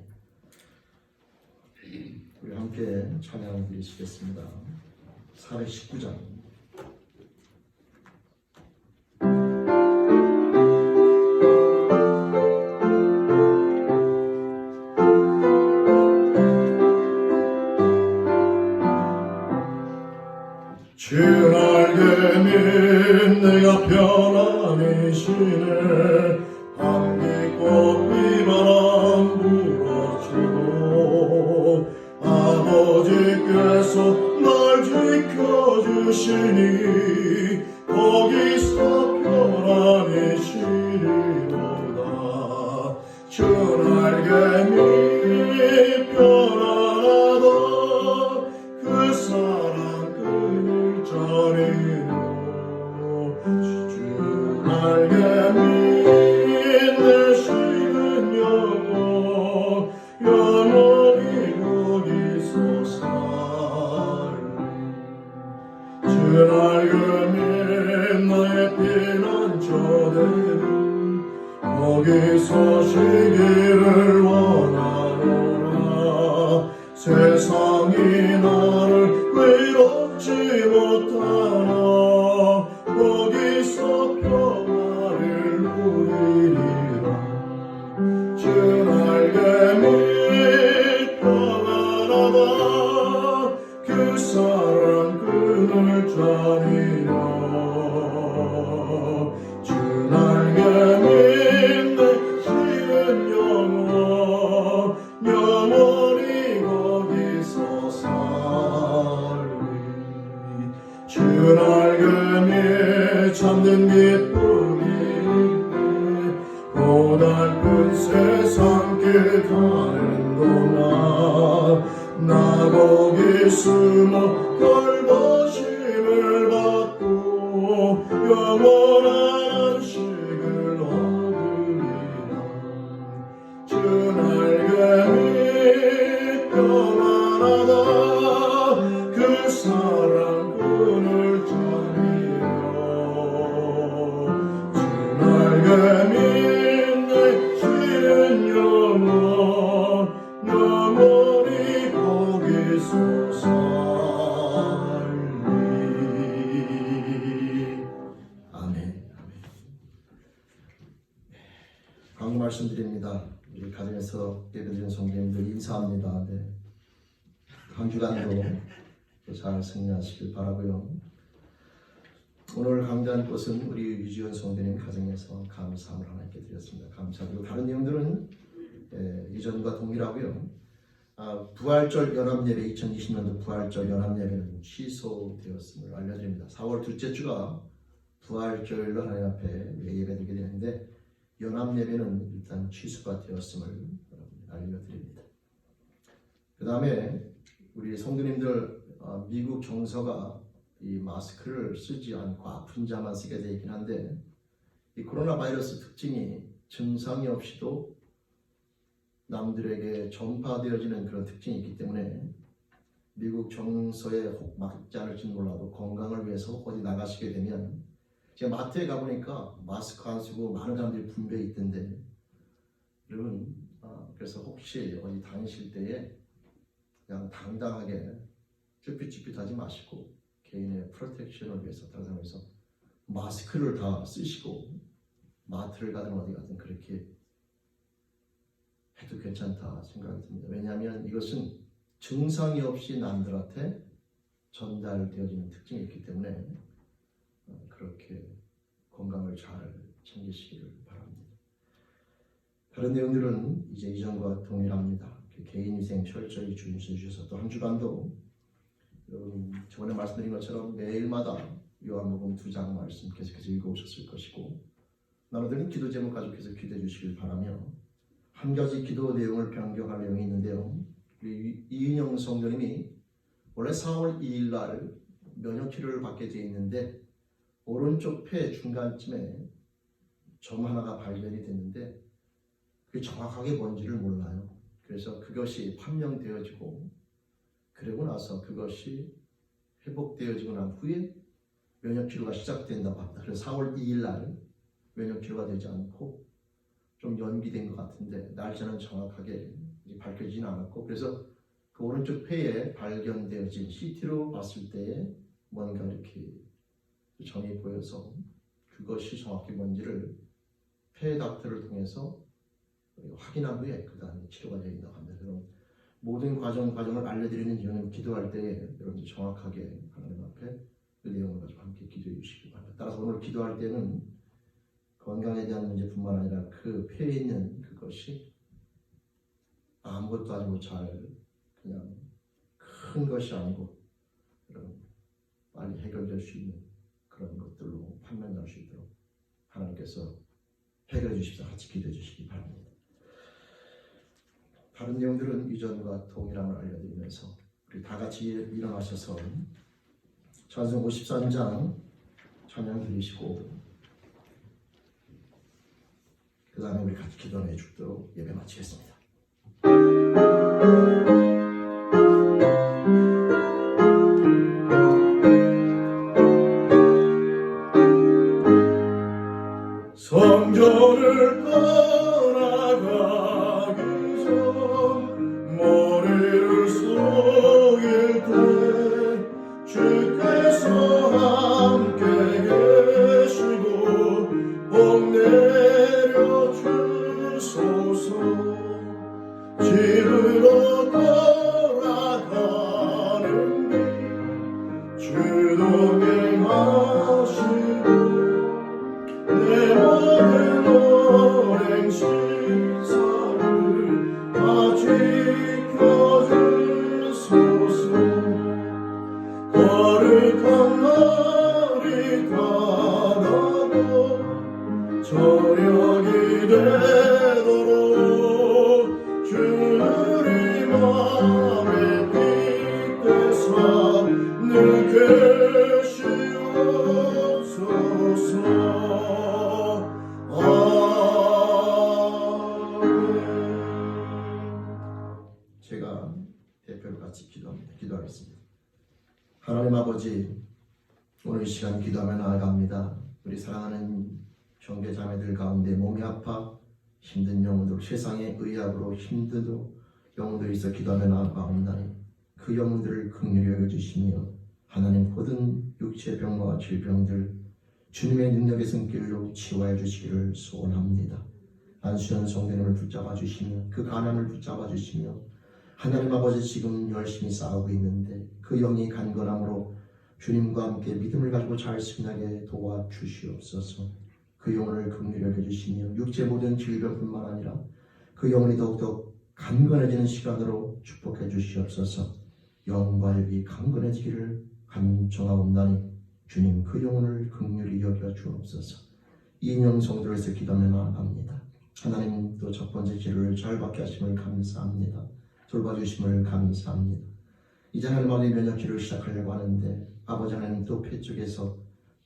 우리 함께 찬양 드리시겠습니다. 419장. 주 알게 내가 편안히시네. 함기고 비바람 불어주고 아버지께서 날 지켜주시니 거기서 편안히시리로다. 주 알게 편안하다. 그 사랑 끊을 자리로 주 알게 믿으시는 영원히 거기서 살리. 주 알게 믿 나의 피난처들은 거기서 쉬기를 원하노라. 세상이 나를 외롭지 못하나 거기서 평화를 누리리라. 주 알게 믿 평안하다. 그 사랑 끊을 자리라. 주 알게 믿으시는 영원히 거기서 살리. 주 알게 믿 참된 기쁨이 고달픈 세상 길 가는 동안 나 거기 숨어 걸보심을 받고 영원한 안식을 얻으리라. 주 알게 믿 평안하다. 그 사랑 끊을 자리라. 주 알게 믿으시는 영원히 거기서 살리. 아멘. 아멘. 강조 말씀드립니다. 우리 가정에서 예배드리는 성도님들 인사합니다. 네. 한 주간도 잘 승리하시길 바라고요. 오늘 강좌한 것은 우리 유지원 성도님 가정에서 감사함을 하나님께 드렸습니다. 감사드리고 다른 내용들은 이전과 동일하고요. 부활절 연합예배 2020년도 부활절 연합예배는 취소되었음을 알려드립니다. 4월 둘째 주가 부활절로 하나님 앞에 예배드리게 되는데 연합예배는 일단 취소가 되었음을 알려드립니다. 그 다음에 우리 성도님들 미국 정서가 이 마스크를 쓰지 않고 아픈 자만 쓰게 되어 있긴 한데 이 코로나 바이러스 특징이 증상이 없이도 남들에게 전파되어지는 그런 특징이 있기 때문에 미국 정서에 혹 맞지 않을지는 몰라도 건강을 위해서 어디 나가시게 되면 제가 마트에 가보니까 마스크 안 쓰고 많은 사람들이 분배해 있던데 여러분 그래서 혹시 어디 다니실 때에 그냥 당당하게 쭈삣쭈삣하지 마시고 개인의 프로텍션을 위해서 다른 사람을 위해서 마스크를 다 쓰시고 마트를 가든 어디 가든 그렇게 해도 괜찮다 생각이 듭니다. 왜냐하면 이것은 증상이 없이 남들한테 전달되어지는 특징이 있기 때문에 그렇게 건강을 잘 챙기시기를 바랍니다. 다른 내용들은 이제 이전과 동일합니다. 개인위생 철저히 준수해 주셔서 또 한 주간도 저번에 말씀드린 것처럼 매일마다 요한복음 2장 말씀 계속해서 읽어오셨을 것이고 나눠드린 기도 제목 가족께서 기도해 주시길 바라며 한 가지 기도 내용을 변경할 내용이 있는데요. 우리 이인영 성도님이 원래 4월 2일 날 면역치료를 받게 되어 있는데 오른쪽 폐 중간쯤에 점 하나가 발견이 됐는데 그게 정확하게 뭔지를 몰라요. 그래서 그것이 판명되어지고 그러고 나서 그것이 회복되어지고 난 후에 면역치료가 시작된다고 합니다. 그래서 4월 2일 날 면역치료가 되지 않고 좀 연기된 것 같은데 날짜는 정확하게 밝혀지진 않았고 그래서 그 오른쪽 폐에 발견되어진 CT로 봤을 때에 뭔가 이렇게 점이 보여서 그것이 정확히 뭔지를 폐 닥터를 통해서 확인한 후에 그 다음에 치료가 되어진다고 합니다. 그럼 모든 과정을 알려드리는 이유는 기도할 때에 여러분들 정확하게 하나님 앞에 그 내용을 가지고 함께 기도해 주시기 바랍니다. 따라서 오늘 기도할 때는 건강에 대한 문제뿐만 아니라 그 폐에 있는 그것이 아무것도 아니고 잘 그냥 큰 것이 아니고 그런 빨리 해결될 수 있는 그런 것들로 판명할 수 있도록 하나님께서 해결해 주십시오. 같이 기도해 주시기 바랍니다. 다른 내용들은 이전과 동일함을 알려드리면서 우리 다 같이 일어나셔서 찬송 53장 찬양 드리시고 그 다음에 우리 같이 기도해 주도록 예배 마치겠습니다. 성전을 떠나가기 전 머리를 숙일 때 주께서 함께 계시고 복 내려 주소서. 집으로 돌아가는 길 주도 행하시고 내 모든 오랜 시사를 다 지켜주소서. 거룩한 날이 다가고 저녁이 되도록 주님 맘에 빛대사 늘 계시옵소서. 제가 대표로 같이 기도하겠습니다. 하나님 아버지, 오늘 이 시간 기도하며 나아갑니다. 우리 사랑하는 형제 자매들 가운데 몸이 아파 힘든 영혼들, 세상의 의학으로 힘든 영혼들이 있어 기도하며 나아가옵나니 그 영혼들을 긍휼히 여겨주시며 하나님 모든 육체 병과 질병들 주님의 능력의 손길로 치유해 주시기를 소원합니다. 안수현 성도님을 붙잡아 주시며 그 가난을 붙잡아 주시며 하나님 아버지 지금 열심히 싸우고 있는데 그 영이 간건함으로 주님과 함께 믿음을 가지고 잘 승리하게 도와주시옵소서. 그 영혼을 긍휼히 여겨주시며 육체 모든 질병뿐만 아니라 그 영혼이 더욱더 간건해지는 시간으로 축복해 주시옵소서. 영과 육이 강건해지기를 간청하옵나니 주님 그 영혼을 긍휼히 여겨 주옵소서. 이인영 성도에서 기도하며 나아갑니다. 하나님 또 첫 번째 치료를 잘 받게 하심을 감사합니다. 돌봐주심을 감사합니다. 이제 하나님 아버지 면역기를 시작하려고 하는데 아버지 하나님 또 폐 쪽에서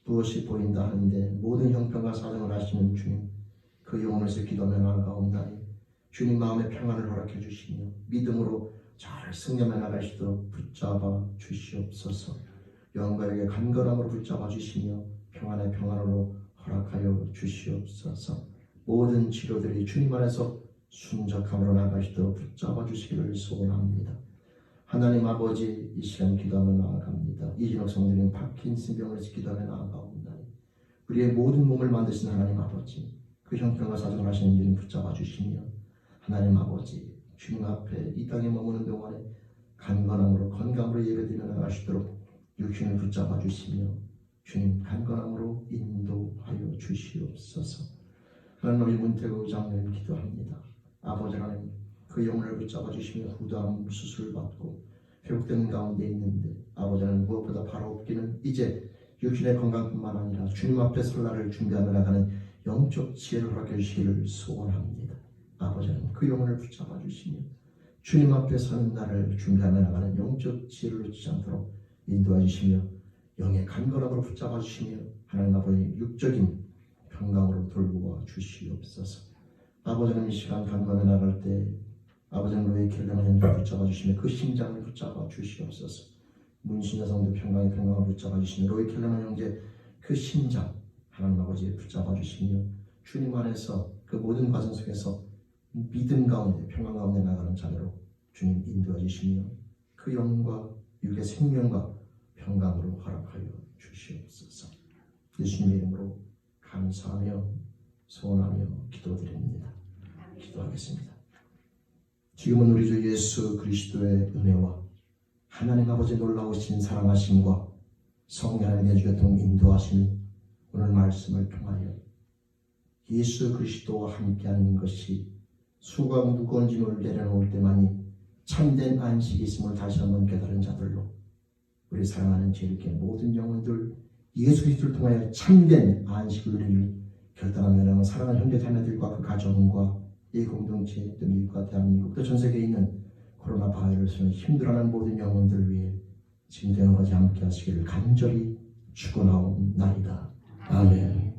무엇이 보인다 하는데 모든 형편과 사정을 아시는 주님 그 영혼에서 기도하며 나아가옵나니 주님 마음의 평안을 허락해 주시며 믿음으로 잘 승려며 나갈 수 있도록 붙잡아 주시옵소서. 영광에게 간절함으로 붙잡아 주시며 평안의 평안으로 허락하여 주시옵소서. 모든 치료들이 주님 안에서 순적함으로 나갈 수 있도록 붙잡아 주시기를 소원합니다. 하나님 아버지 이 시간 기도하며 나아갑니다. 이진옥 성도님 파킨슨병을 기도하며 나아가옵나니 우리의 모든 몸을 만드신 하나님 아버지 그 형편과 사정을 하시는 주님 붙잡아 주시며 하나님 아버지 주님 앞에 이 땅에 머무는 동안에 간건함으로 건강으로 예배드리며 나갈 수 있도록 육신을 붙잡아 주시며 주님 간건함으로 인도하여 주시옵소서. 하나님 우리 문태구 의장님 기도합니다. 아버지 하나님 그 영혼을 붙잡아 주시며 후담 수술 받고 회복되는 가운데 있는데 아버지 하나님 무엇보다 바라옵기는 이제 육신의 건강뿐만 아니라 주님 앞에 설날을 준비하며 나가는 영적 지혜를 허락해 주시기를 소원합니다. 아버지 하나님 그 영혼을 붙잡아 주시며 주님 앞에 서는 날을 준비하며 나가는 영적 지혜를 놓치지 않도록 인도해 주시며 영의 간절함으로 붙잡아 주시며 하나님 아버지 육적인 평강으로 돌보아 주시옵소서. 아버지 하나님 이 시간 간감해 나갈 때 아버지 하나님 로이 켈레만 형제 붙잡아 주시며 그 심장을 붙잡아 주시옵소서. 문신 여성도 평강으로 붙잡아 주시며 로이 켈레만 형제 그 심장 하나님 아버지 붙잡아 주시며 주님 안에서 그 모든 과정 속에서 믿음 가운데 평강 가운데 나가는 자녀로 주님 인도해 주시며 그 영과 육의 생명과 평강으로 허락하여 주시옵소서. 예수님의 이름으로 감사하며 소원하며 기도드립니다. 기도하겠습니다. 지금은 우리 주 예수 그리스도의 은혜와 하나님 아버지 놀라우신 사랑하심과 성령 하나님의 주교통 인도하심이 오늘 말씀을 통하여 예수 그리스도와 함께하는 것이 수고하고 무거운 짐을 내려놓을 때만이 참된 안식이 있음을 다시 한번 깨달은 자들로 우리 사랑하는 죄인께 모든 영혼들 예수 그리스도를 통하여 참된 안식을 누리며 결단하며 사랑하는 형제 자매들과 그 가정과 이 공동체 또 미국과 대한민국 또 전 세계에 있는 코로나 바이러스로 힘들어하는 모든 영혼들 위해 지금 대원까지 함께 하시기를 간절히 축원하옵나이다. 아멘.